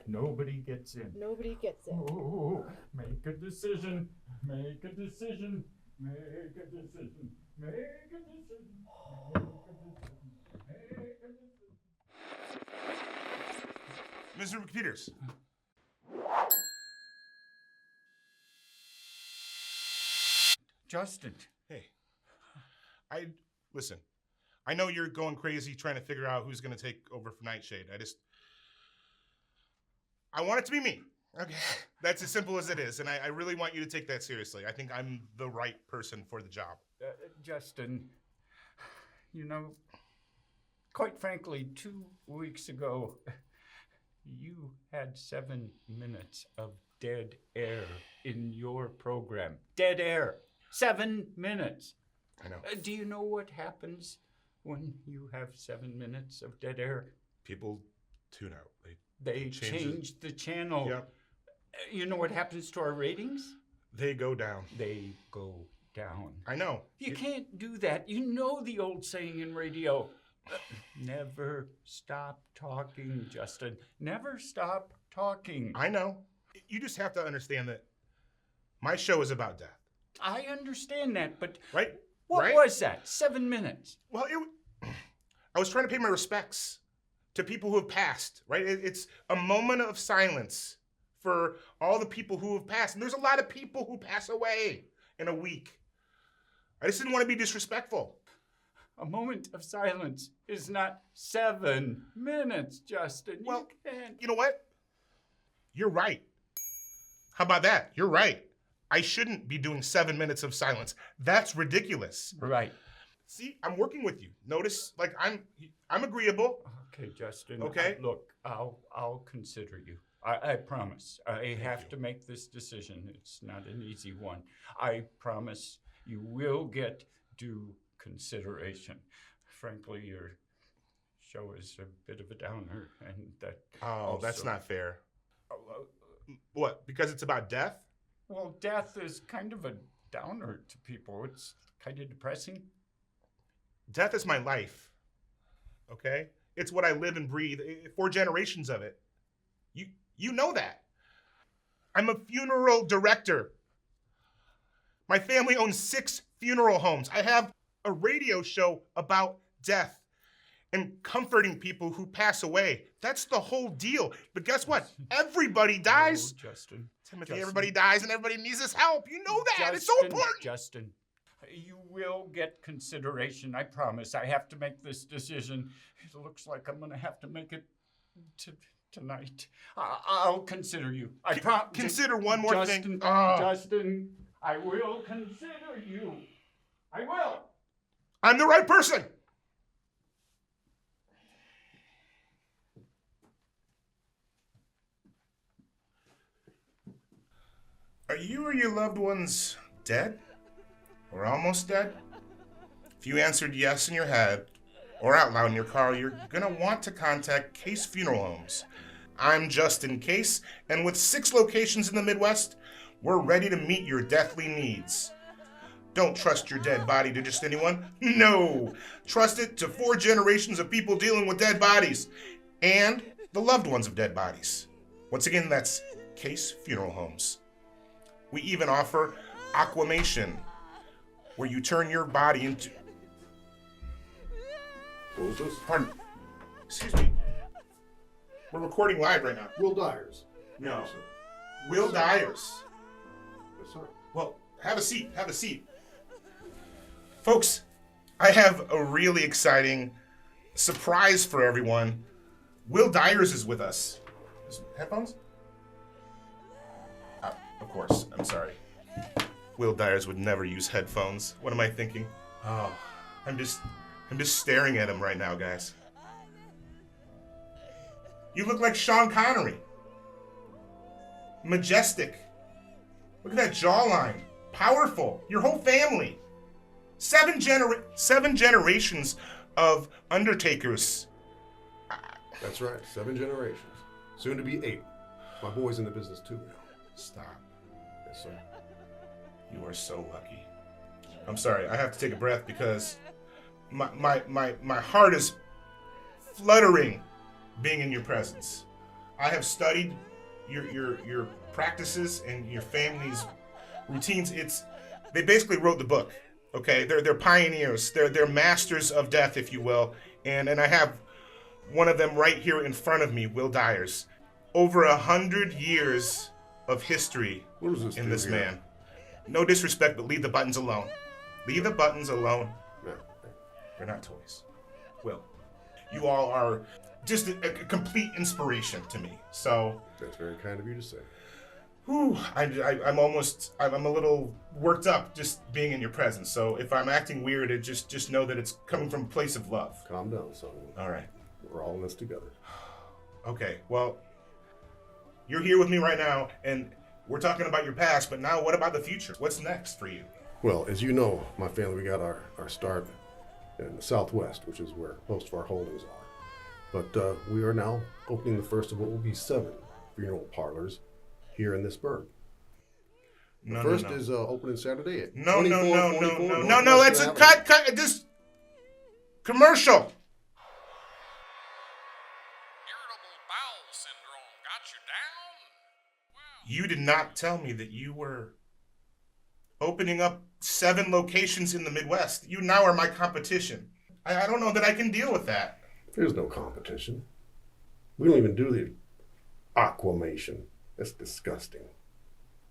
Nobody gets in. Nobody gets it. Oh, make a decision. Make a decision. Make a decision. Make a decision. Mr. Peters. Justin. Hey. Listen. I know you're going crazy trying to figure out who's going to take over for Nightshade. I want it to be me. Okay. That's as simple as it is. And I really want you to take that seriously. I think I'm the right person for the job. Justin, you know, quite frankly, 2 weeks ago, you had 7 minutes of dead air in your program. Dead air. 7 minutes. I know. Do you know what happens when you have 7 minutes of dead air? People tune out. They change the channel. Yep. You know what happens to our ratings? They go down. They go down. I know. You can't do that. You know the old saying in radio. Never stop talking, Justin. Never stop talking. I know. You just have to understand that my show is about death. I understand that, but right? What was that? 7 minutes. Well, I was trying to pay my respects to people who have passed, right? It's a moment of silence for all the people who have passed. And there's a lot of people who pass away in a week. I just didn't want to be disrespectful. A moment of silence is not 7 minutes, Justin. Well, you can't. You know what? You're right. How about that? You're right. I shouldn't be doing 7 minutes of silence. That's ridiculous. Right. See, I'm working with you. Notice, like I'm agreeable. Okay, Justin. Okay. Look, I'll consider you. I promise. I have to make this decision. It's not an easy one. I promise you will get due consideration. Frankly, your show is a bit of a downer, and that. Oh, that's not fair. What? Because it's about death? Well, death is kind of a downer to people. It's kind of depressing. Death is my life. Okay? It's what I live and breathe. 4 generations of it. You know that. I'm a funeral director. My family owns 6 funeral homes. I have a radio show about death and comforting people who pass away. That's the whole deal. But guess what? Everybody dies. Oh, Justin. Timothy, Justin. Everybody dies and everybody needs this help. You know that. Justin, It's so important. Justin, you will get consideration. I promise. I have to make this decision. It looks like I'm going to have to make it tonight. I'll consider you. Consider one more Justin, thing. Justin, I will consider you. I will. I'm the right person. Are you or your loved ones dead? Or almost dead? If you answered yes in your head, or out loud in your car, you're gonna want to contact Case Funeral Homes. I'm Justin Case, and with 6 locations in the Midwest, we're ready to meet your deathly needs. Don't trust your dead body to just anyone. No! Trust it to 4 generations of people dealing with dead bodies and the loved ones of dead bodies. Once again, that's Case Funeral Homes. We even offer aquamation, where you turn your body into... What was this? Pardon. Excuse me. We're recording live right now. Will Dyers. No. Will Dyers. Yes, sir. Well, have a seat. Have a seat. Folks, I have a really exciting surprise for everyone. Will Dyers is with us. Headphones? Of course. I'm sorry. Will Dyers would never use headphones. What am I thinking? Oh, I'm just staring at him right now, guys. You look like Sean Connery. Majestic. Look at that jawline. Powerful. Your whole family. 7 generations of undertakers. That's right, 7 generations. Soon to be 8. My boy's in the business too now. Stop. Yes, sir. You are so lucky. I'm sorry, I have to take a breath because my heart is fluttering being in your presence. I have studied your practices and your family's routines. They basically wrote the book. Okay, they're pioneers. They're masters of death, if you will. And I have one of them right here in front of me, Will Dyers. Over 100 years of history in this man. No disrespect, but leave the buttons alone. Leave the buttons alone. No. They're not toys. Will, you all are just a complete inspiration to me. So that's very kind of you to say. Whew, I'm a little worked up just being in your presence. So if I'm acting weird, just know that it's coming from a place of love. Calm down, son. All right. We're all in this together. Okay, well, you're here with me right now, and we're talking about your past, but now what about the future? What's next for you? Well, as you know, my family, we got our start in the Southwest, which is where most of our holdings are. But we are now opening the first of what will be 7 funeral parlors here in this burg. The first is opening Saturday at No, that's a cut, this commercial. Irritable bowel syndrome got you down? You did not tell me that you were opening up 7 locations in the Midwest. You now are my competition. I don't know that I can deal with that. There's no competition. We don't even do the aquamation. That's disgusting.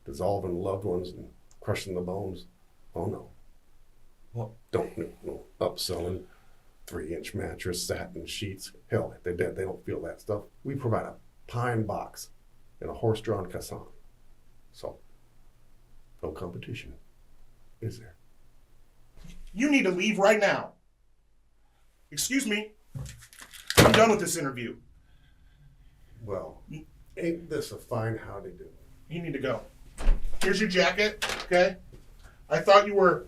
Dissolving loved ones and crushing the bones. Oh no. What? Don't no upselling 3-inch mattress, satin sheets. Hell, if they're dead, they don't feel that stuff. We provide a pine box and a horse-drawn caisson. So, no competition, is there? You need to leave right now. Excuse me. I'm done with this interview. Well, ain't this a fine howdy do? You need to go. Here's your jacket, okay? I thought you were...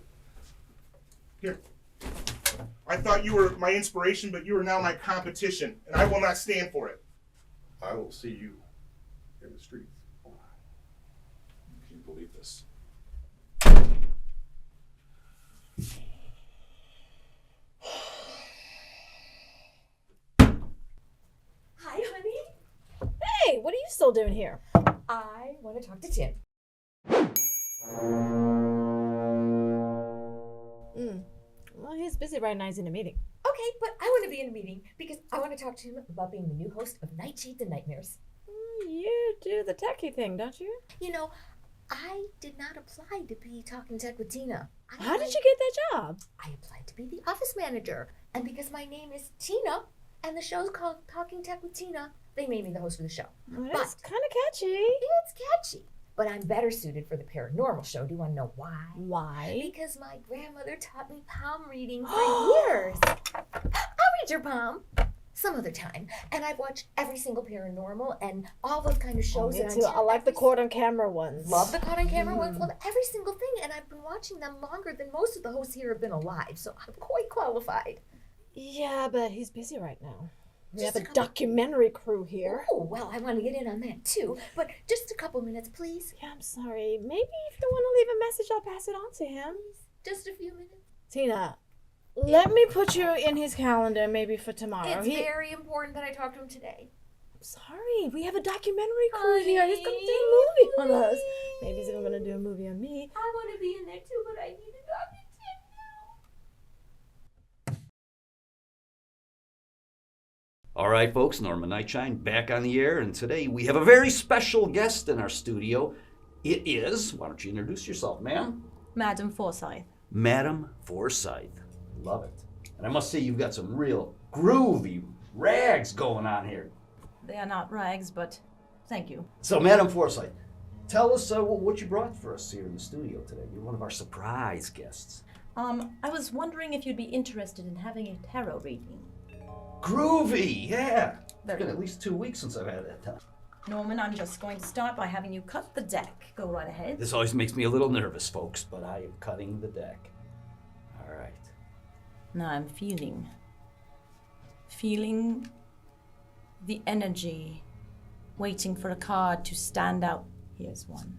Here. I thought you were my inspiration, but you are now my competition, and I will not stand for it. I will see you in the streets. Can you believe this? Hi, honey. Hey, what are you still doing here? I want to talk to Tim. Well, he's busy right now. He's in a meeting. Okay, but I want to be in a meeting because I want to talk to him about being the new host of Nightshades and Nightmares. You do the techie thing, don't you? You know, I did not apply to be Talking Tech with Tina. How did you get that job? I applied to be the office manager. And because my name is Tina and the show's called Talking Tech with Tina, they made me the host of the show. That's kind of catchy. It's catchy. But I'm better suited for the paranormal show. Do you want to know why? Why? Because my grandmother taught me palm reading for years. I'll read your palm some other time. And I've watched every single paranormal and all those kind of shows. Me too. I like the caught on camera ones. Love the caught on camera ones. Love every single thing. And I've been watching them longer than most of the hosts here have been alive. So I'm quite qualified. Yeah, but he's busy right now. We have a documentary crew here. Oh, well, I want to get in on that too. But just a couple minutes, please. Yeah, I'm sorry. Maybe if you want to leave a message, I'll pass it on to him. Just a few minutes. Tina, let me put you in his calendar maybe for tomorrow. It's very important that I talk to him today. I'm sorry. We have a documentary crew here. He's going to do a movie on us. Maybe he's even going to do a movie on me. I want to be in there too, but I need a documentary. All right, folks, Norman Nightshine back on the air, and today we have a very special guest in our studio. It is, why don't you introduce yourself, ma'am? Madam Forsyth. Madam Forsyth. Love it. And I must say, you've got some real groovy rags going on here. They are not rags, but thank you. So, Madam Forsyth, tell us what you brought for us here in the studio today. You're one of our surprise guests. I was wondering if you'd be interested in having a tarot reading. Groovy, yeah. It's been at least 2 weeks since I've had that time. Norman, I'm just going to start by having you cut the deck. Go right ahead. This always makes me a little nervous, folks, but I am cutting the deck. All right. Now I'm feeling the energy, waiting for a card to stand out. Here's one.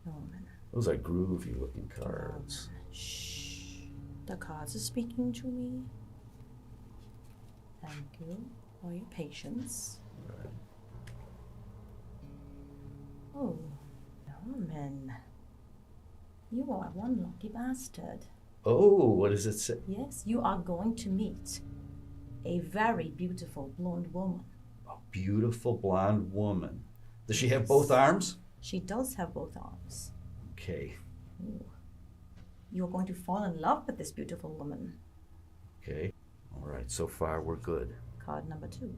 Norman. Those are groovy looking cards. Shh. The cards are speaking to me. Thank you for your patience. Right. Oh, Norman. You are one lucky bastard. Oh, what does it say? Yes, you are going to meet a very beautiful blonde woman. A beautiful blonde woman. Does she have both arms? She does have both arms. Okay. Ooh. You're going to fall in love with this beautiful woman. Okay. All right, so far we're good. Card number 2.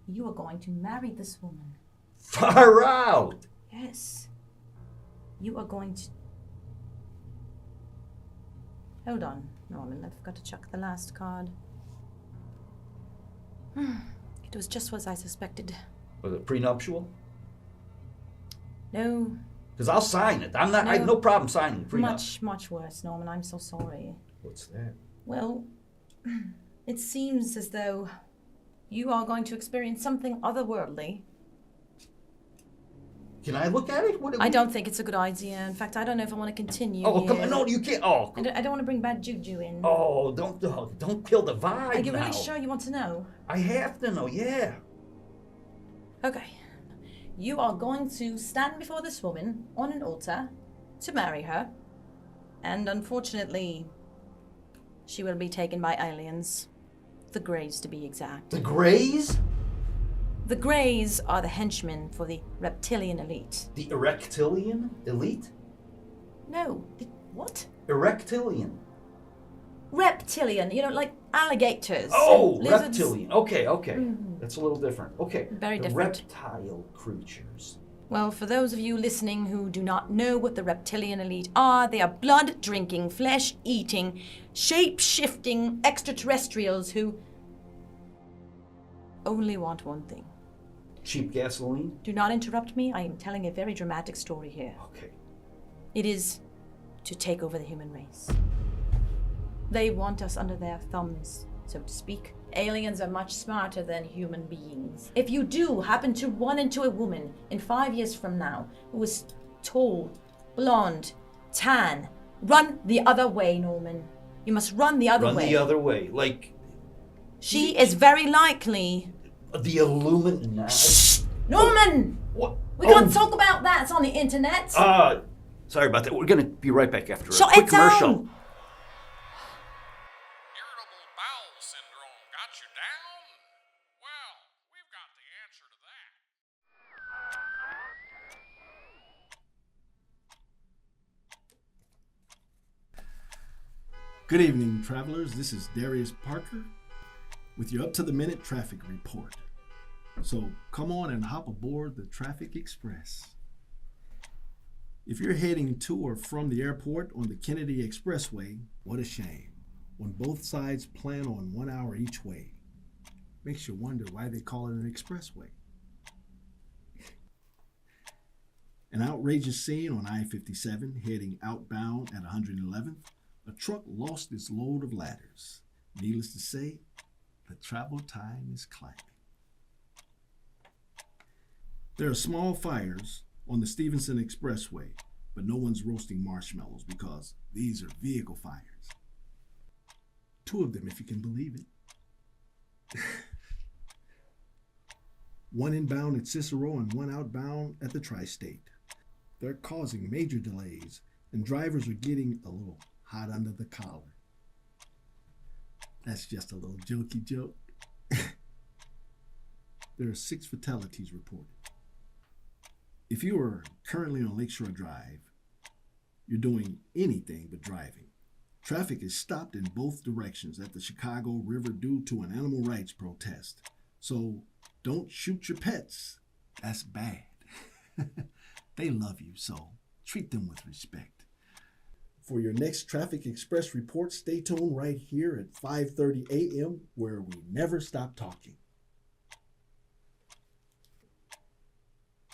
You are going to marry this woman. Far out! Yes. You are going to... Hold on, Norman. I've got to check the last card. It was just as I suspected. Was it prenuptial? No. Because I'll sign it. I have no problem signing prenup. Much worse, Norman. I'm so sorry. What's that? Well, it seems as though you are going to experience something otherworldly. Can I look at it? I don't think it's a good idea. In fact, I don't know if I want to continue. Oh, here. come on. No, you can't. Oh. I don't want to bring bad juju in. Oh, don't kill the vibe. Are you now. really sure you want to know? I have to know, yeah. Okay. You are going to stand before this woman on an altar to marry her. And unfortunately, she will be taken by aliens. The Greys, to be exact. The Greys? The Greys are the henchmen for the reptilian elite. The Erectilian elite? No. What? Erectilian. Reptilian. You know, like alligators. Oh, lizards. reptilian. Okay. That's a little different. Okay. Very different. Reptile creatures. Well, for those of you listening who do not know what the reptilian elite are, they are blood-drinking, flesh-eating, shape-shifting extraterrestrials who only want one thing. Cheap gasoline? Do not interrupt me. I am telling a very dramatic story here. Okay. It is to take over the human race. They want us under their thumbs, so to speak. Aliens are much smarter than human beings. If you do happen to run into a woman in 5 years from now who is tall, blonde, tan, run the other way, Norman. You must run the other way. Run the other way. Like... She is very likely... The Illuminati. Shh! Norman! What? We can't talk about that. It's on the internet. Sorry about that. We're going to be right back after Shut a quick it down. commercial. Irritable bowel syndrome got you down? Well, we've got the answer to that. Good evening, travelers. This is Darius Parker with your up-to-the-minute traffic report. So come on and hop aboard the Traffic Express. If you're heading to or from the airport on the Kennedy Expressway, what a shame, when both sides plan on 1 hour each way. Makes you wonder why they call it an expressway. An outrageous scene on I-57 heading outbound at 111th. a truck lost its load of ladders. Needless to say, the travel time is climbing. There are small fires on the Stevenson Expressway, but no one's roasting marshmallows because these are vehicle fires. 2 of them, if you can believe it. One inbound at Cicero and one outbound at the Tri-State. They're causing major delays, and drivers are getting a little hot under the collar. That's just a little jokey joke. There are 6 fatalities reported. If you are currently on Lakeshore Drive, you're doing anything but driving. Traffic is stopped in both directions at the Chicago River due to an animal rights protest. So don't shoot your pets. That's bad. They love you, so treat them with respect. For your next Traffic Express report, stay tuned right here at 5:30 a.m. where we never stop talking.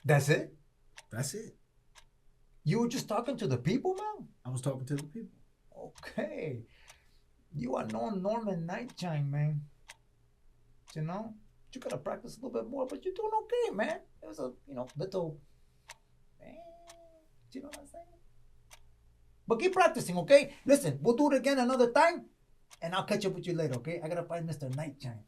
That's it? That's it. You were just talking to the people, man? I was talking to the people. Okay. You are no Norman Nightshine, man. You know? You gotta practice a little bit more, but you're doing okay, man. It was a, little... You know what I'm saying? But keep practicing, okay? Listen, we'll do it again another time, and I'll catch up with you later, okay? I gotta find Mr. Nightshine.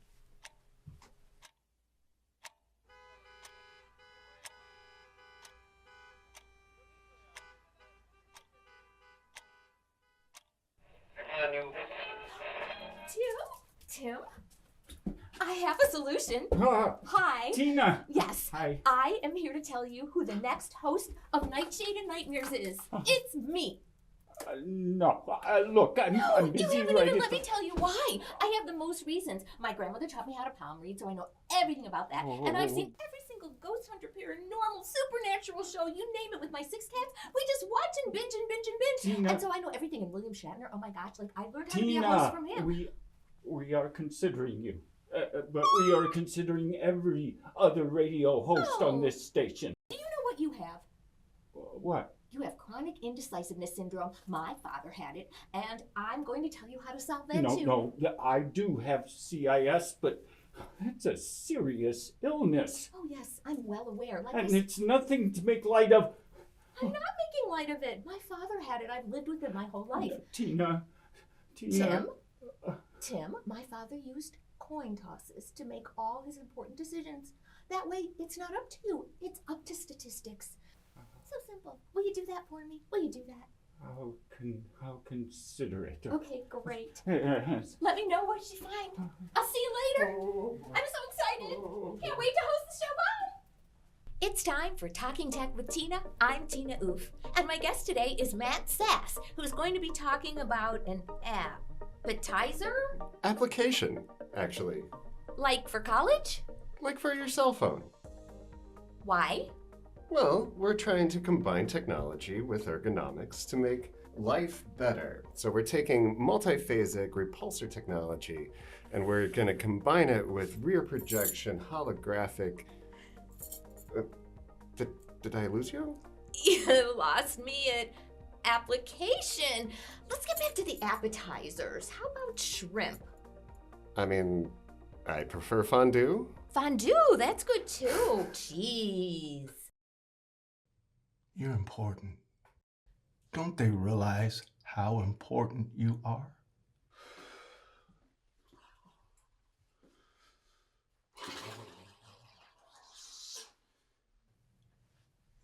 Tim? I have a solution. Hi. Tina. Yes. Hi. I am here to tell you who the next host of Nightshade and Nightmares is. It's me. No, look, I'm busy You haven't right even at let me tell you why. I have the most reasons. My grandmother taught me how to palm read, so I know everything about that. And I've seen every single ghost hunter, paranormal, supernatural show, you name it, with my 6 cats. We just watch and binge and binge and binge. Tina. And so I know everything. And William Shatner, oh my gosh, like I learned how to be a host from him. we are considering you. But we are considering every other radio host on this station. Do you know what you have? What? You have chronic indecisiveness syndrome. My father had it, and I'm going to tell you how to solve that too. No, I do have CIS, but it's a serious illness. Oh yes, I'm well aware. And it's nothing to make light of. I'm not making light of it. My father had it. I've lived with it my whole life. Tina. Tim, my father used coin tosses to make all his important decisions. That way, it's not up to you. It's up to statistics. So simple. Will you do that for me? Will you do that? I'll consider it. Okay, great. Yes. Let me know what you find. I'll see you later. I'm so excited. Can't wait to host the show. Bye. It's time for Talking Tech with Tina. I'm Tina Oof. And my guest today is Matt Sass, who's going to be talking about an appetizer? Application, actually. Like for college? Like for your cell phone. Why? Well, we're trying to combine technology with ergonomics to make life better. So we're taking multiphasic repulsor technology and we're going to combine it with rear projection holographic... Did I lose you? You lost me at application. Let's get back to the appetizers. How about shrimp? I mean, I prefer fondue. Fondue, that's good too. Cheese. You're important. Don't they realize how important you are?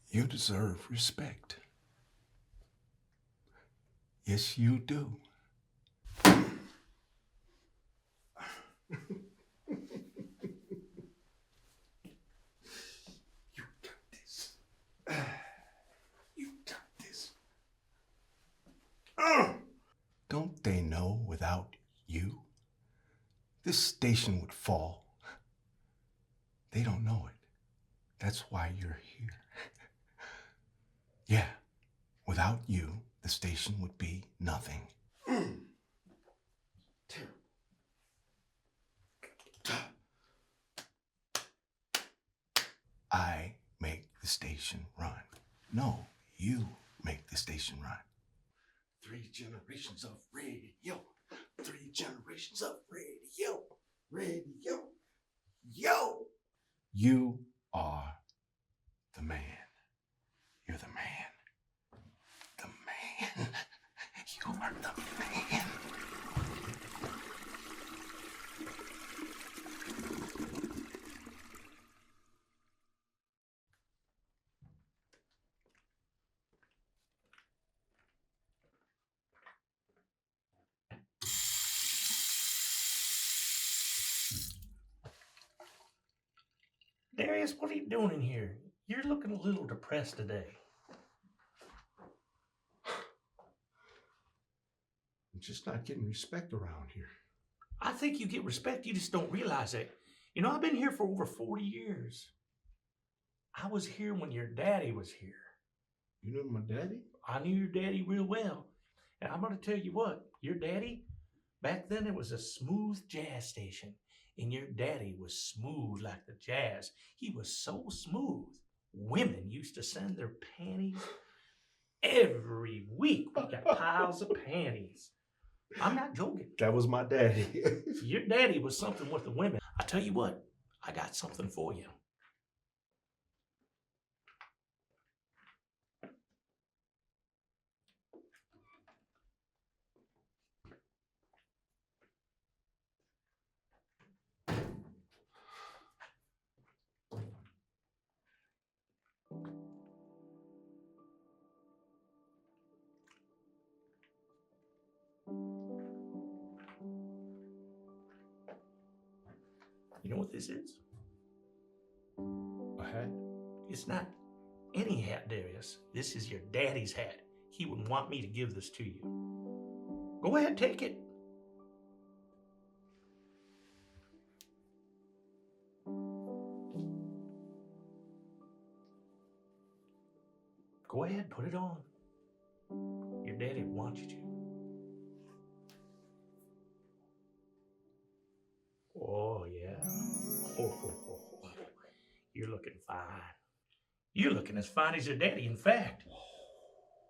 You deserve respect. Yes, you do. Don't they know without you, this station would fall? They don't know it. That's why you're here. Yeah, without you, the station would be nothing. I make the station run. No, you make the station run. 3 generations of radio. 3 generations of radio. Radio. Yo! You are the man. You're the man. The man. You are the man. Darius, what are you doing in here? You're looking a little depressed today. I'm just not getting respect around here. I think you get respect, you just don't realize it. You know, I've been here for over 40 years. I was here when your daddy was here. You know my daddy? I knew your daddy real well. And I'm going to tell you what, your daddy, back then it was a smooth jazz station. And your daddy was smooth like the jazz. He was so smooth. Women used to send their panties every week. We got piles of panties. I'm not joking. That was my daddy. Your daddy was something with the women. I tell you what, I got something for you. You know what this is? A hat? It's not any hat, Darius. This is your daddy's hat. He would want me to give this to you. Go ahead, take it. Go ahead, put it on. Your daddy wants you to. Oh, yeah. You're looking fine. You're looking as fine as your daddy. In fact,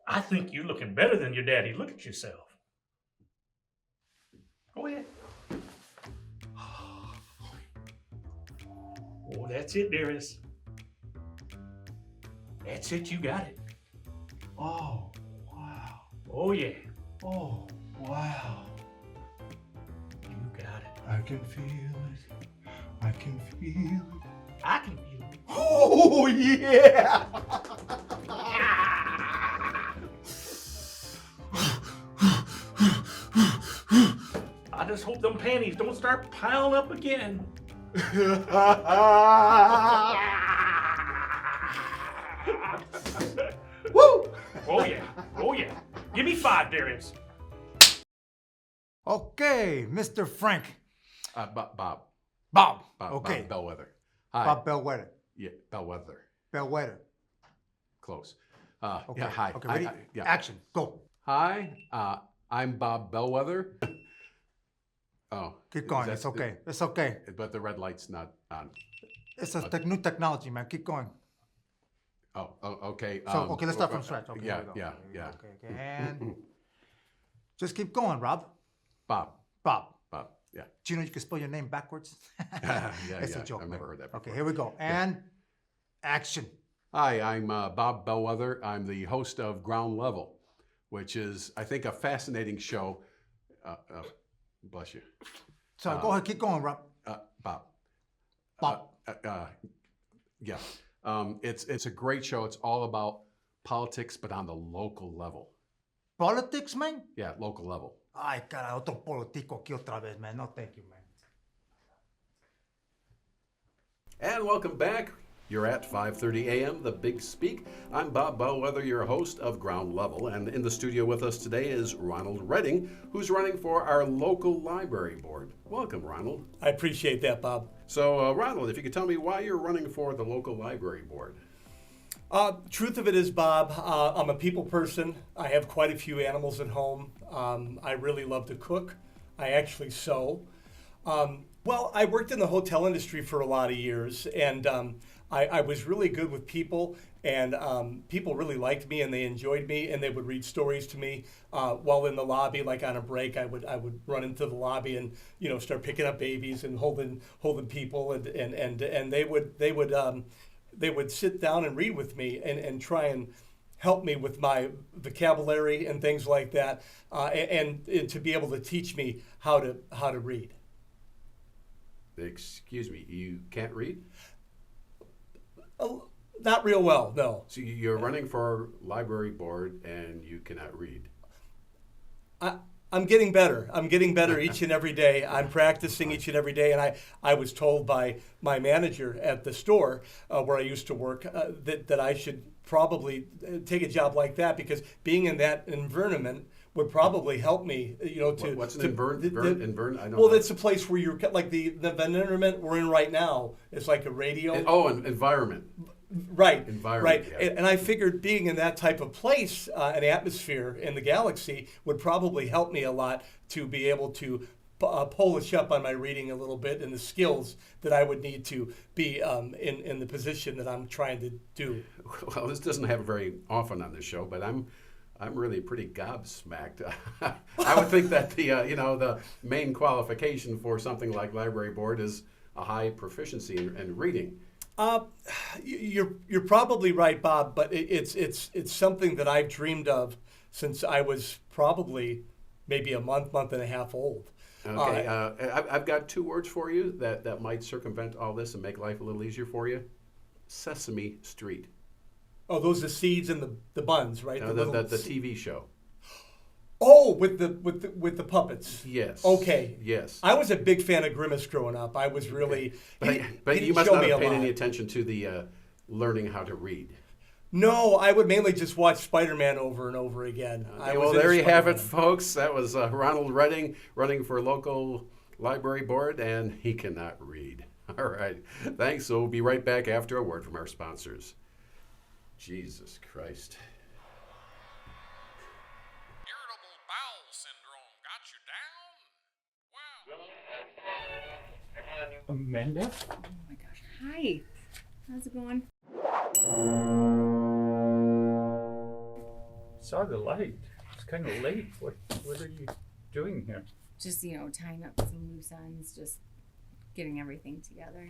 I think you're looking better than your daddy. Look at yourself. Go ahead. Oh, that's it, Darius. That's it, you got it. Oh, wow. Oh, yeah. Oh, wow. You got it. I can feel it. I can feel it. I can feel it. Oh, yeah. I just hope them panties don't start piling up again. Woo! Oh, yeah. Oh, yeah. Give me 5, Darius. Okay, Mr. Frank. Bob. Bob. Bob Okay. Bellwether. Hi. Bob Bellwether. Yeah, Bellwether. Bellwether. Close. Okay. Yeah, hi. Okay, ready? Yeah. Action. Go. Hi, I'm Bob Bellwether. Oh. Keep going. Is It's that- okay. It's okay. But the red light's not on. It's a new technology, man. Keep going. Oh, okay. So, okay, let's start from scratch. Okay, Yeah, here we go. yeah. Okay. And just keep going, Rob. Bob. Yeah. Do you know you can spell your name backwards? Yeah, It's yeah. a joke. I've man. never heard that before. Okay, here we go. And action. Hi, I'm Bob Bellwether. I'm the host of Ground Level, which is, I think, a fascinating show. Bless you. So go ahead, keep going, Rob. Bob. Bob. Yeah. It's a great show. It's all about politics, but on the local level. Politics, man? Yeah, local level. Ay, cara, otro politico aquí otra vez, man. No, thank you, man. And welcome back. You're at 5:30 a.m., The Big Speak. I'm Bob Bellwether, your host of Ground Level. And in the studio with us today is Ronald Redding, who's running for our local library board. Welcome, Ronald. I appreciate that, Bob. So, Ronald, if you could tell me why you're running for the local library board. Truth of it is, Bob, I'm a people person. I have quite a few animals at home. I really love to cook. I actually sew. Well, I worked in the hotel industry for a lot of years, and I was really good with people, and people really liked me and they enjoyed me, and they would read stories to me while in the lobby. Like on a break, I would run into the lobby and start picking up babies and holding people, and they would sit down and read with me and try and help me with my vocabulary and things like that, and to be able to teach me how to read. Excuse me, you can't read? Not real well, no. So you're running for library board and you cannot read? I'm getting better. I'm getting better each and every day. I'm practicing each and every day, and I was told by my manager at the store where I used to work that I should probably take a job like that, because being in that environment would probably help me, What's an environment? I don't well, know. that's a place where you're like the environment we're in right now. It's like a radio. An environment. Right. Environment. Right. Yeah. And I figured being in that type of place, an atmosphere in the galaxy, would probably help me a lot to be able to polish up on my reading a little bit and the skills that I would need to be in the position that I'm trying to do. Well, this doesn't happen very often on this show, but I'm really pretty gobsmacked. I would think that the main qualification for something like library board is a high proficiency in reading. You're probably right, Bob, but it's something that I've dreamed of since I was probably maybe a month and a half old. Okay, I've got 2 words for you that might circumvent all this and make life a little easier for you. Sesame Street. Oh, those are seeds and the buns, right? No, the TV show. Oh, with the puppets. Yes. Okay. Yes. I was a big fan of Grimace growing up. I was really. But you must not have paid any attention to the learning how to read. No, I would mainly just watch Spider-Man over and over again. Well, there you have it, folks. That was Ronald Redding running for local library board, and he cannot read. All right. Thanks. So we'll be right back after a word from our sponsors. Jesus Christ. Irritable bowel syndrome got you down? Well. Amanda? Oh my gosh. Hi. How's it going? Saw the light. It's kind of late. What are you doing here? Just, tying up some loose ends, just getting everything together,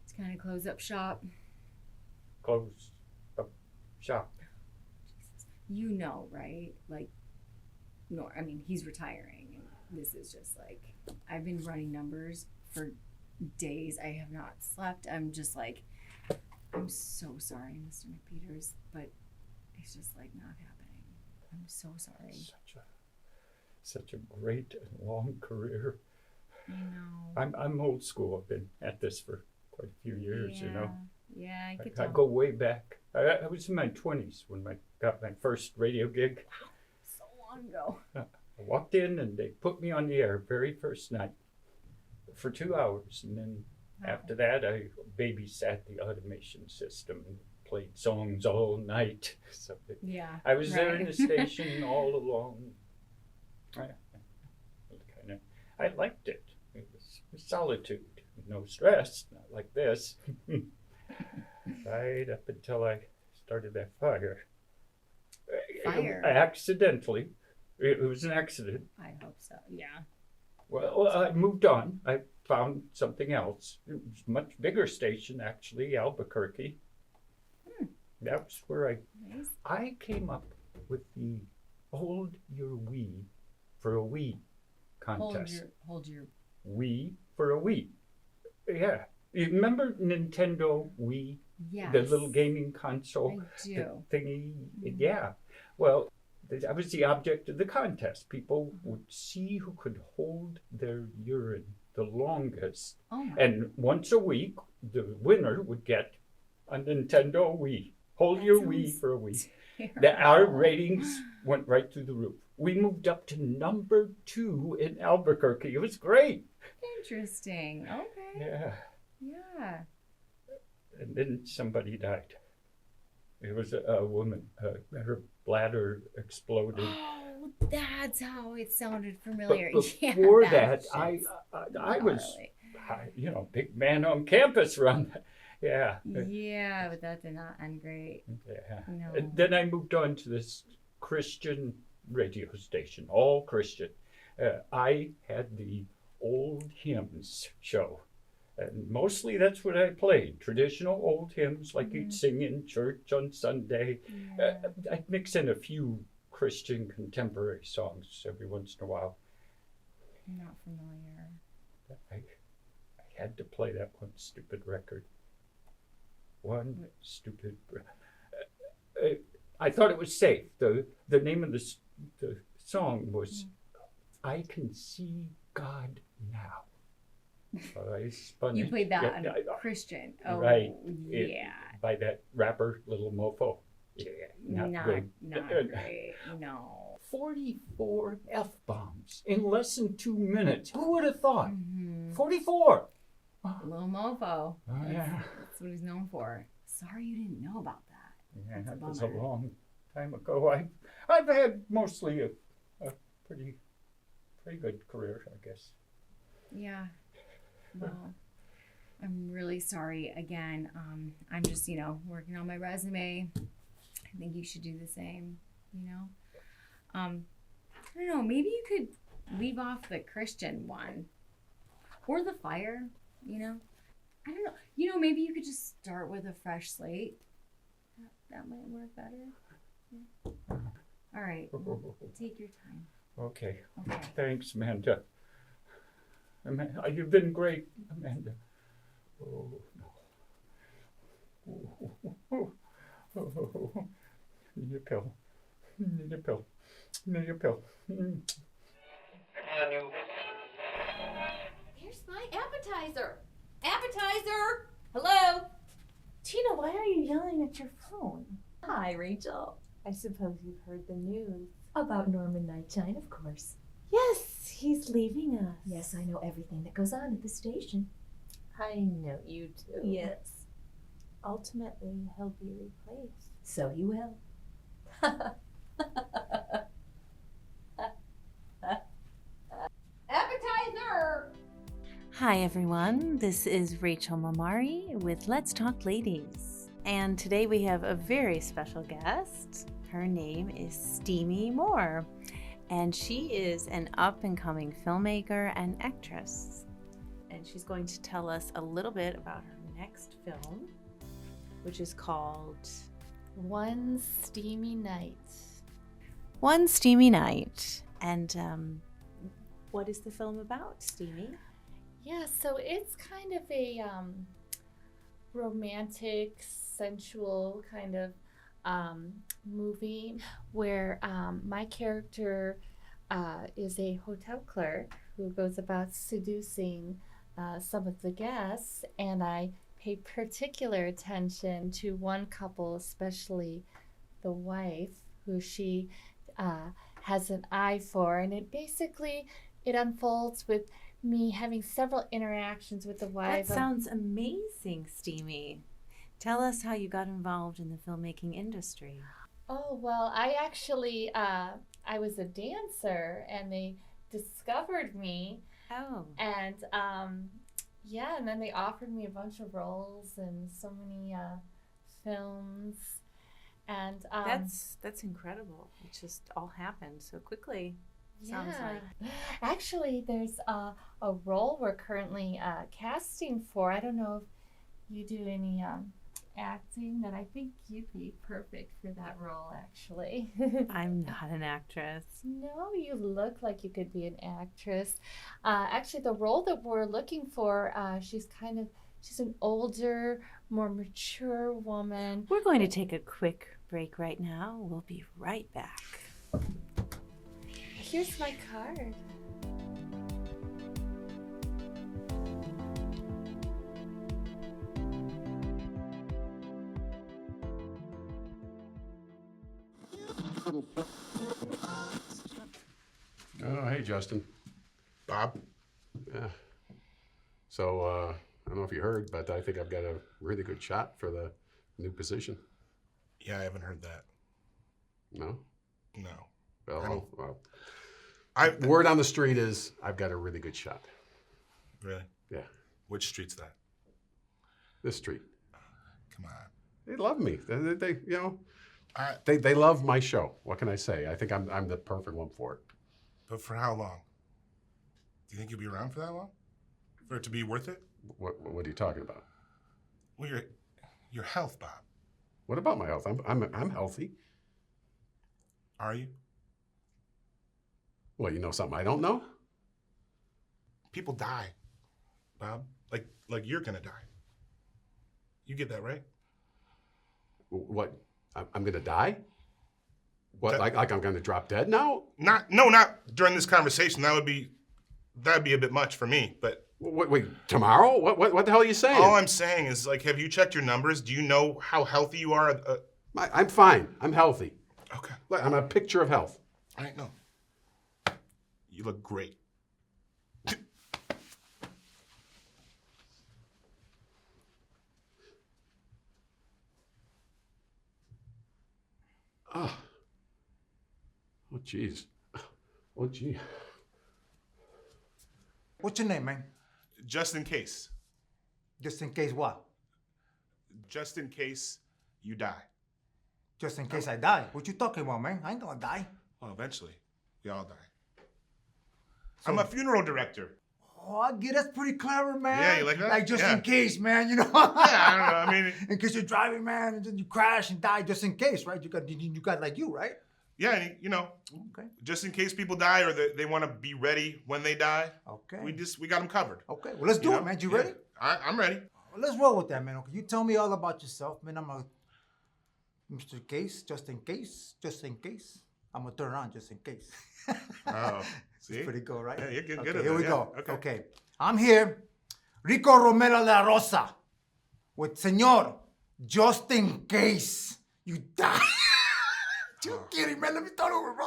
It's kind of close up shop. Close up shop. Right? He's retiring, and this is just I've been running numbers for days. I have not slept. I'm just I'm so sorry, Mr. McPeters, but it's just not happening. I'm so sorry. Such a great and long career. I know. I'm old school. I've been at this for quite a few years, Yeah, I could I tell. go way back. I was in my 20s when I got my first radio gig. Wow, so long ago. I walked in and they put me on the air very first night for 2 hours, and then after that I babysat the automation system and played songs all night. So I was there in the station all along. I liked it. It was solitude, no stress, not like this. Right up until I started that fire. Accidentally. It was an accident. I hope so, yeah. Well, I moved on. I found something else. It was a much bigger station, actually, Albuquerque. That was where I came up with the Hold Your Wii for a Wii contest. Hold your Wii for a Wii. Yeah. You remember Nintendo Wii? Yes. The little gaming console? I do. The thingy? Yeah. Well, that was the object of the contest. People would see who could hold their urine the longest. And once a week, the winner would get a Nintendo Wii. Hold your Wii for a week. Our ratings went right through the roof. We moved up to number 2 in Albuquerque. It was great. Interesting. Okay. Yeah. Yeah. And then somebody died. It was a woman. Her bladder exploded. Oh, that's how it sounded familiar. But before that, I was, big man on campus around that. Yeah. Yeah, but that did not end great. Yeah. No. And then I moved on to this Christian radio station, all Christian. I had the old hymns show. And mostly that's what I played, traditional old hymns like you'd sing in church on Sunday. I'd mix in a few Christian contemporary songs every once in a while. I'm not familiar. I had to play that one stupid record. One stupid. I thought it was safe. The name of the song was "I Can See God Now." It's funny. You played that on Christian. Oh, right. Yeah. By that rapper, Little Mofo. Yeah, not good. Not great. No. 44 F-bombs in less than 2 minutes. Who would have thought? 44! Little Mofo. Oh, yeah. That's what he's known for. Sorry you didn't know about that. Yeah, That's that was a bummer. long time ago. I've had mostly a pretty good career, I guess. Yeah. Well, I'm really sorry again. I'm just, working on my resume. I think you should do the same, I don't know, maybe you could leave off the Christian one. Or the fire, I don't know. Maybe you could just start with a fresh slate. That might work better. Yeah. All right. Well, take your time. Okay. Thanks, Amanda. You've been great, Amanda. Oh, no. Need a pill. Need a pill. Need a pill. Here's my appetizer. Appetizer! Hello? Tina, why are you yelling at your phone? Hi, Rachel. I suppose you've heard the news. About Norman Nightshine, of course. Yes, he's leaving us. Yes, I know everything that goes on at the station. I know you do. Yes. Ultimately, he'll be replaced. So he will. Appetizer! Hi everyone, this is Rachel Mamari with Let's Talk Ladies. And today we have a very special guest. Her name is Steamy Moore, and she is an up-and-coming filmmaker and actress. And she's going to tell us a little bit about her next film, which is called One Steamy Night. One Steamy Night. And what is the film about, Steamy? Yeah, so it's kind of a romantic, sensual kind of movie where my character is a hotel clerk who goes about seducing some of the guests, and I pay particular attention to one couple, especially the wife, who she has an eye for, and it unfolds with me having several interactions with the wife. That sounds amazing, Steamy. Tell us how you got involved in the filmmaking industry. Oh, well, I actually, I was a dancer, and they discovered me. Oh. And, yeah, and then they offered me a bunch of roles in so many films. And that's incredible. It just all happened so quickly. Sounds like. Actually, there's a role we're currently casting for. I don't know if you do any acting, but I think you'd be perfect for that role, actually. I'm not an actress. No, you look like you could be an actress. Actually, the role that we're looking for, she's an older, more mature woman. We're going to take a quick break right now. We'll be right back. Here's my card. Oh, hey, Justin. Bob? Yeah. So, I don't know if you heard, but I think I've got a really good shot for the new position. Yeah, I haven't heard that. No? No. Well, word on the street is I've got a really good shot. Really? Yeah. Which street's that? This street. Come on. They love me. They you know, they love my show. What can I say? I think I'm the perfect one for it. But for how long? Do you think you'll be around for that long? For it to be worth it? What are you talking about? Well, your health, Bob. What about my health? I'm healthy. Are you? Well, you know something I don't know? People die, Bob. Like you're gonna die. You get that, right? What? I'm gonna die? What? Like I'm gonna drop dead now? Not during this conversation. That'd be a bit much for me. But wait, tomorrow? What the hell are you saying? All I'm saying is, like, have you checked your numbers? Do you know how healthy you are? I'm fine. I'm healthy. Okay. Look, I'm a picture of health. I know. You look great. Oh, jeez. Oh, gee. What's your name, man? Just in case. Just in case what? Just in case you die. Just in case I die? What you talking about, man? I ain't gonna die. Well, eventually, we all die. I'm a funeral director. Oh, I get that's pretty clever, man. Yeah, you like that? Like just Yeah. in case, man. You know. Yeah, I don't know. I mean, in case you're driving, man, and then you crash and die, just in case, right? You got like you, right? yeah, and you know, Okay. just in case people die or they want to be ready when they die. Okay. We got them covered. Okay. Well, let's do it, man. You ready? I'm ready. Well, let's roll with that, man. Okay. You tell me all about yourself, man. I'm a Mr. Case, just in case, just in case. I'm gonna turn on just in case. Oh, see? It's pretty good, right? Yeah, you're getting Okay, good at here that. we Yeah. go. Okay. Okay. I'm here, Rico Romero La Rosa, with Senor, just in case you die. You kidding, man? Let me start over, bro.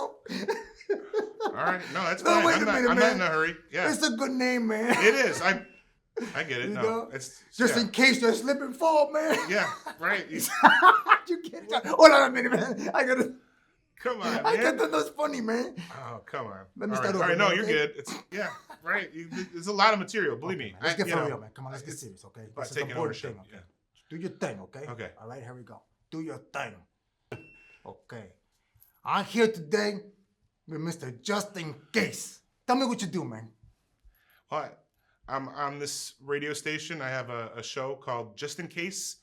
All right. No, that's No, fine. wait a I'm not minute, man. in a hurry. Yeah. It's a good name, man. It is. I get it. You No, know? it's Just yeah. in case you slip and fall, man. Yeah, right. You kidding? Hold on a minute, man. I gotta. Come on, I man. got that's funny, man. Oh, come on. Let me All start right. over, All right, no, man, you're okay? good. It's right. There's a lot of material. Believe me. Let's get you for know, real, man. Come on, let's get serious, okay? about This is taking important ownership, thing, okay? Do your thing, okay? Okay. All right, here we go. Do your thing. Okay. I'm here today with Mr. Just in Case. Tell me what you do, man. Well, I'm on this radio station. I have a show called Just in Case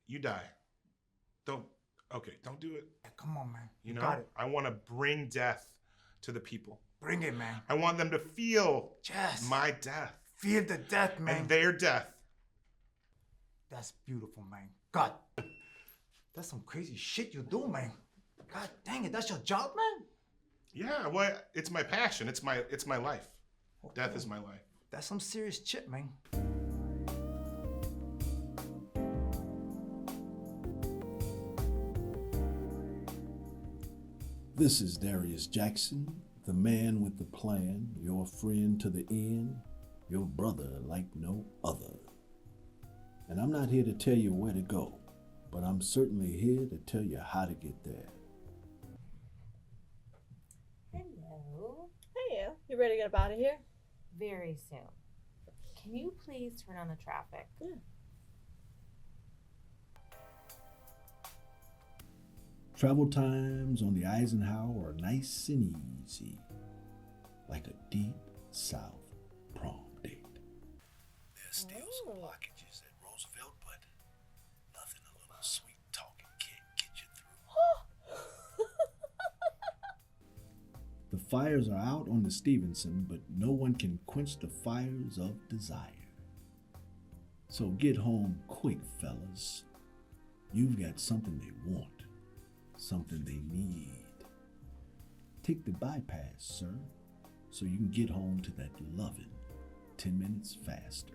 You Die. Don't do it. Yeah, come on, man. You know, got it. I want to bring death to the people. Bring it, man. I want them to feel Yes. my death Feel the death, man. and their death. That's beautiful, man. God, that's some crazy shit you do, man. God dang it, that's your job, man? Yeah, well, it's my passion. It's my life. Death is my life. That's some serious shit, man. This is Darius Jackson, the man with the plan, your friend to the end, your brother like no other. And I'm not here to tell you where to go, but I'm certainly here to tell you how to get there. Hello. Hey, you ready to get up out of here? Very soon. Can you please turn on the traffic? Yeah. Travel times on the Eisenhower are nice and easy, like a deep South prom date. There's still some blockages at Roosevelt, but nothing a little sweet talking can't get you through. The fires are out on the Stevenson, but no one can quench the fires of desire. So get home quick, fellas. You've got something they want. Something they need. Take the bypass, sir, so you can get home to that loving 10 minutes faster.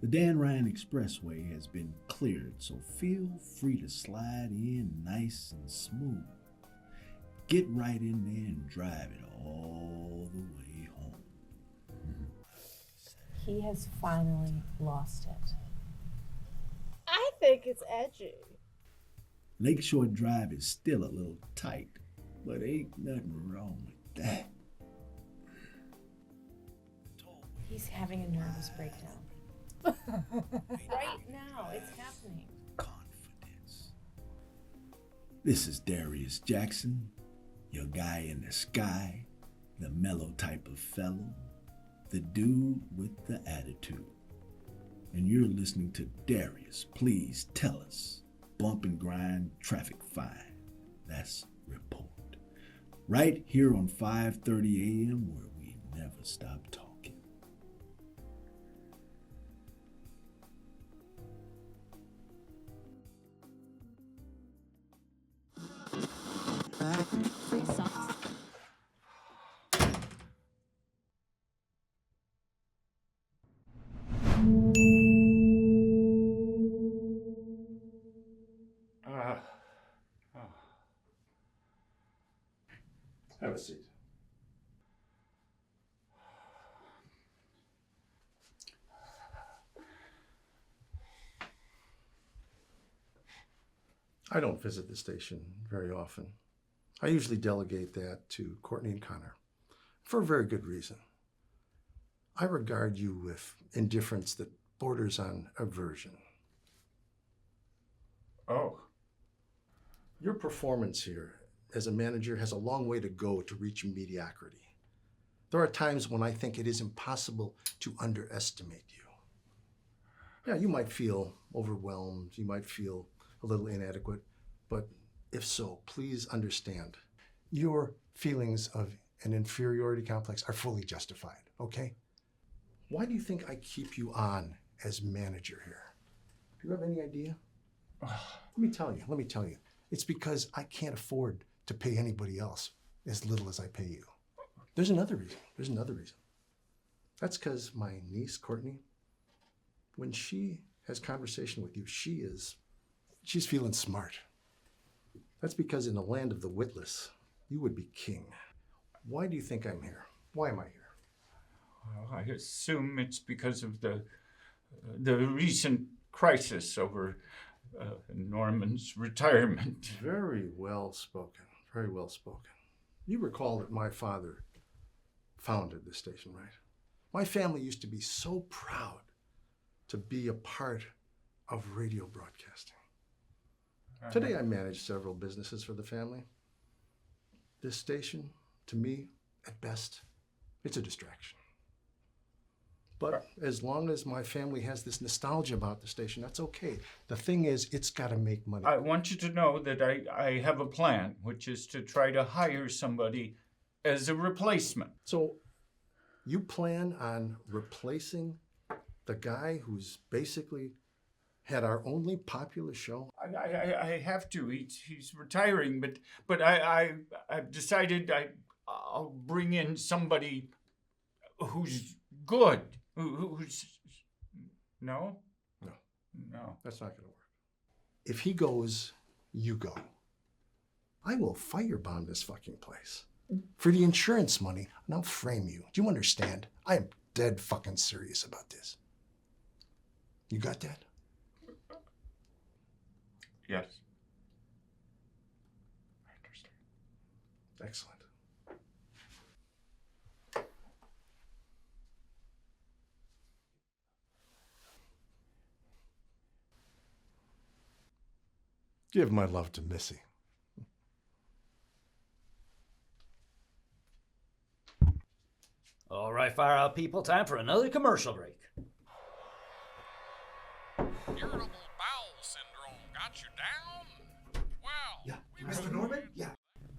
The Dan Ryan Expressway has been cleared, so feel free to slide in nice and smooth. Get right in there and drive it all the way home. He has finally lost it. I think it's edgy. Lakeshore Drive is still a little tight, but ain't nothing wrong with that. He's having a nervous breakdown. Right now, it's happening. This is Darius Jackson, your guy in the sky, the mellow type of fellow, the dude with the attitude. And you're listening to Darius, Please Tell Us, Bump and Grind Traffic Fine. That's Report. Right here on 5:30 a.m. where we never stop talking. Have a seat. I don't visit the station very often. I usually delegate that to Courtney and Connor, for a very good reason. I regard you with indifference that borders on aversion. Oh. Your performance here as a manager has a long way to go to reach mediocrity. There are times when I think it is impossible to underestimate you. Yeah, you might feel overwhelmed, you might feel a little inadequate, but if so, please understand, your feelings of an inferiority complex are fully justified, okay? Why do you think I keep you on as manager here? Do you have any idea? Let me tell you. It's because I can't afford to pay anybody else as little as I pay you. There's another reason. That's because my niece, Courtney, when she has conversation with you, she's feeling smart. That's because in the land of the witless, you would be king. Why do you think I'm here? Why am I here? Well, I assume it's because of the recent crisis over Norman's retirement. Very well spoken. Very well spoken. You recall that my father founded the station, right? My family used to be so proud to be a part of radio broadcasting. Today I manage several businesses for the family. This station, to me, at best, it's a distraction. But as long as my family has this nostalgia about the station, that's okay. The thing is, it's got to make money. I want you to know that I have a plan, which is to try to hire somebody as a replacement. So you plan on replacing the guy who's basically had our only popular show? I have to. He's retiring, but I've decided I'll bring in somebody who's good. Who's no? No. That's not going to work. If he goes, you go. I will firebomb this fucking place. For the insurance money, and I'll frame you. Do you understand? I am dead fucking serious about this. You got that? Yes. I understand. Excellent. Give my love to Missy. All right, Fire Out people, time for another commercial break. Irritable bowel syndrome got you down? Well, Yeah, Mr. Norman? Yeah.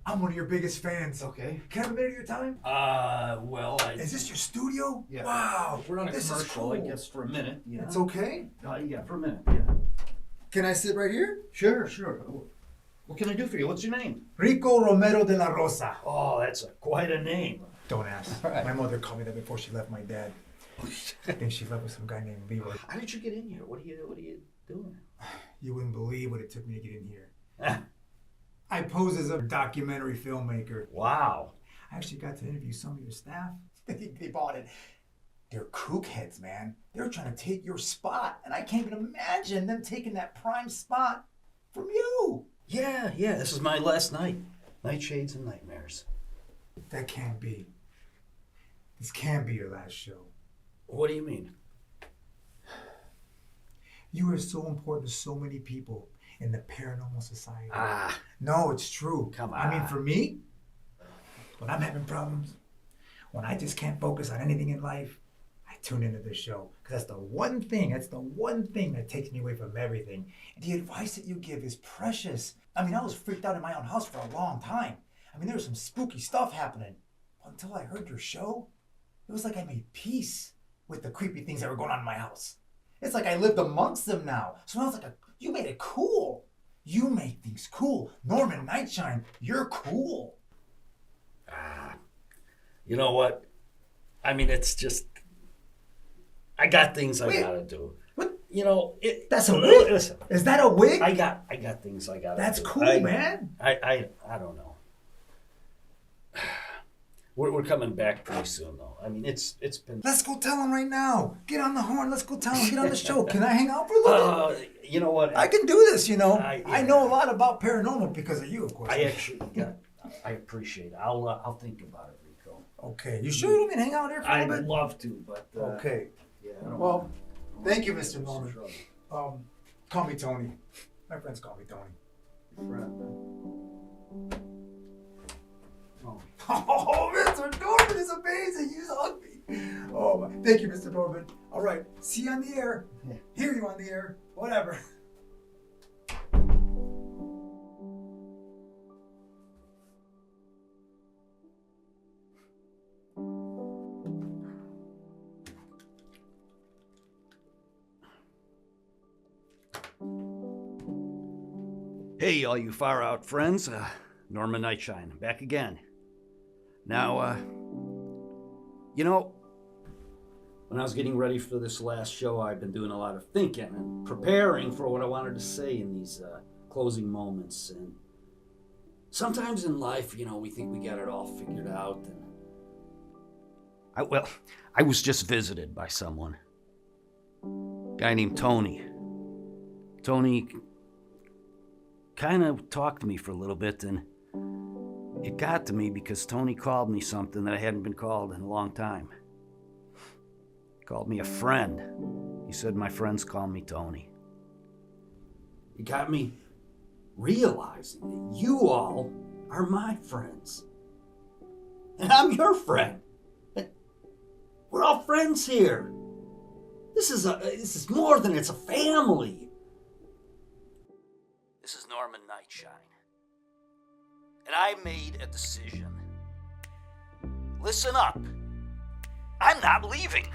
I'm one of your biggest fans. Okay. Can I have a minute of your time? Is this your studio? Yeah. Wow. We're on a this commercial, is I cool. guess, for a minute. Yeah. It's okay? Yeah, for a minute, yeah. Can I sit right here? Sure. What can I do for you? What's your name? Rico Romero de la Rosa. Oh, that's quite a name. Don't ask. All right. My mother called me that before she left my dad. I think she left with some guy named Leroy. How did you get in here? What are you doing? You wouldn't believe what it took me to get in here. I pose as a documentary filmmaker. Wow. I actually got to interview some of your staff. They bought it. They're kook heads, man. They're trying to take your spot, and I can't even imagine them taking that prime spot from you. Yeah, this is my last night. Nightshades and nightmares. That can't be. This can't be your last show. What do you mean? You are so important to so many people in the paranormal society. Ah. No, it's true. Come I mean, on. for me, when I'm having problems, when I just can't focus on anything in life, I tune into this show. Because that's the one thing that takes me away from everything. The advice that you give is precious. I mean, I was freaked out in my own house for a long time. I mean, there was some spooky stuff happening. Until I heard your show, it was like I made peace with the creepy things that were going on in my house. It's like I lived amongst them now. So now it's like, you made it cool. You make things cool. Norman Nightshine, you're cool. You know what? I mean, it's just, I got things I gotta do. What? You know, That's a wig? Listen, Is that a wig? I got things I gotta That's do. cool, man. I don't know. We're coming back pretty soon, though. I mean, it's been. Let's go tell him right now. Get on the horn. Let's go tell him. Get on the show. Can I hang out for a little bit? You know what? I can do this, you know. I know a lot about paranormal because of you, of course. I actually got. I appreciate it. I'll think about it, Rico. Okay. You sure you want me to hang out here for a little I'd bit? love to, but. Okay. Yeah. I don't Well, know. thank you, Mr. Norman. Call me Tony. My friends call me Tony. Oh, Mr. Norman is amazing. You hug me. Oh, thank you, Mr. Norman. All right. See you on the air. Hear you on the air. Whatever. Hey, all you far out friends. Norman Nightshine, back again. Now, you know, when I was getting ready for this last show, I've been doing a lot of thinking and preparing for what I wanted to say in these closing moments. And sometimes in life, you know, we think we got it all figured out. And I was just visited by someone. A guy named Tony. Tony kind of talked to me for a little bit, and it got to me because Tony called me something that I hadn't been called in a long time. He called me a friend. He said my friends call me Tony. It got me realizing that you all are my friends. And I'm your friend. We're all friends here. This is more than it's a family. This is Norman Nightshine. And I made a decision. Listen up. I'm not leaving.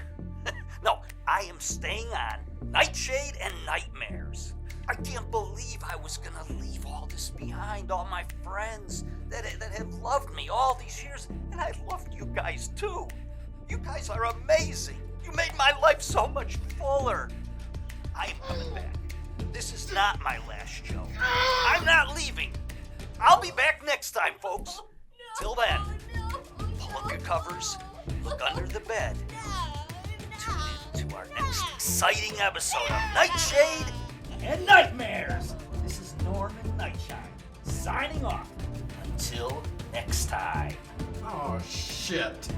No, I am staying on Nightshade and Nightmares. I can't believe I was gonna leave all this behind, all my friends that have loved me all these years, and I loved you guys too. You guys are amazing. You made my life so much fuller. I am coming back. This is not my last show. I'm not leaving. I'll be back next time, folks. Till then, pull up your covers, look under the bed. Tune in to our next exciting episode of Nightshade and Nightmares. This is Norman Nightshine, signing off. Until next time. Oh, shit.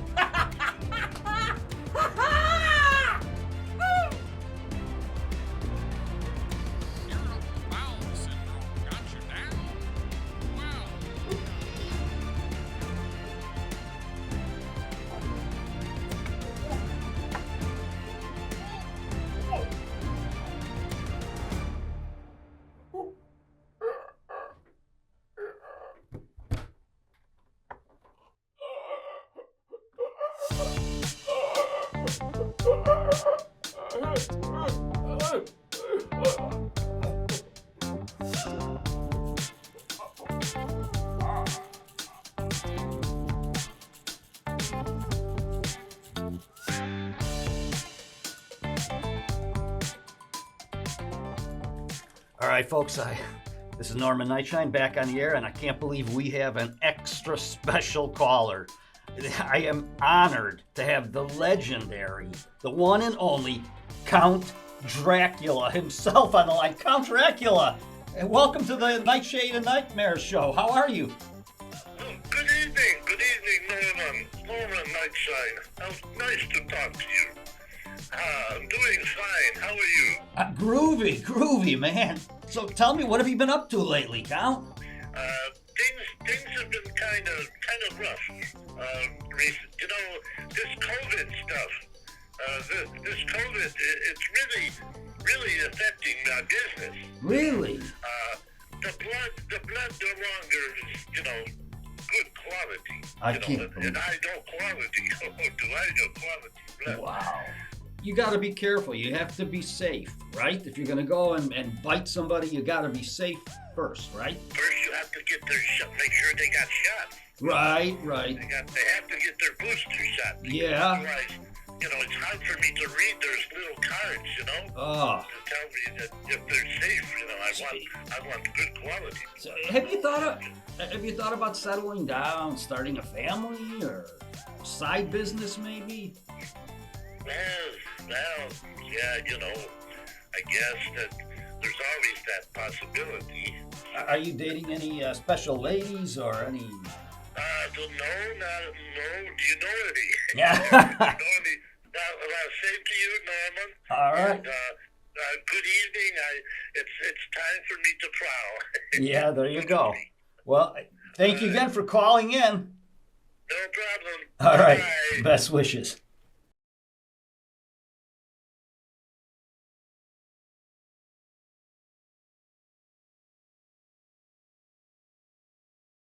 All right, folks, this is Norman Nightshine back on the air, and I can't believe we have an extra special caller. I am honored to have the legendary, the one and only Count Dracula himself on the line. Count Dracula, and welcome to the Nightshade and Nightmares show. How are you? Good evening, Norman Nightshine. How nice to talk to you. I'm doing fine. How are you? Groovy, man. So tell me, what have you been up to lately, Count? Things have been kind of rough. Recent. You know, this COVID stuff. This COVID, it's really affecting my business. Really? The blood no longer is, you know, good quality. I can't believe and I know quality. Oh, do I know quality blood? Wow. You got to be careful. You have to be safe, right? If you're going to go and bite somebody, you got to be safe first, right? First, you have to get their shot. Make sure they got shots. Right. They have to get their booster shot. Yeah. Otherwise, you know, it's hard for me to read. There's little cards, you know, Oh. to tell me that if they're safe. You know, I want good quality. So have you thought about settling down, starting a family, or side business maybe? Well, yeah, you know, I guess that there's always that possibility. Are you dating any special ladies or any? No. Do you know any? Yeah. You know any? Same to you, Norman. All right. And, good evening. It's time for me to prowl. Yeah, there you go. Well, thank you again for calling in. No problem. All right. Bye. Best wishes.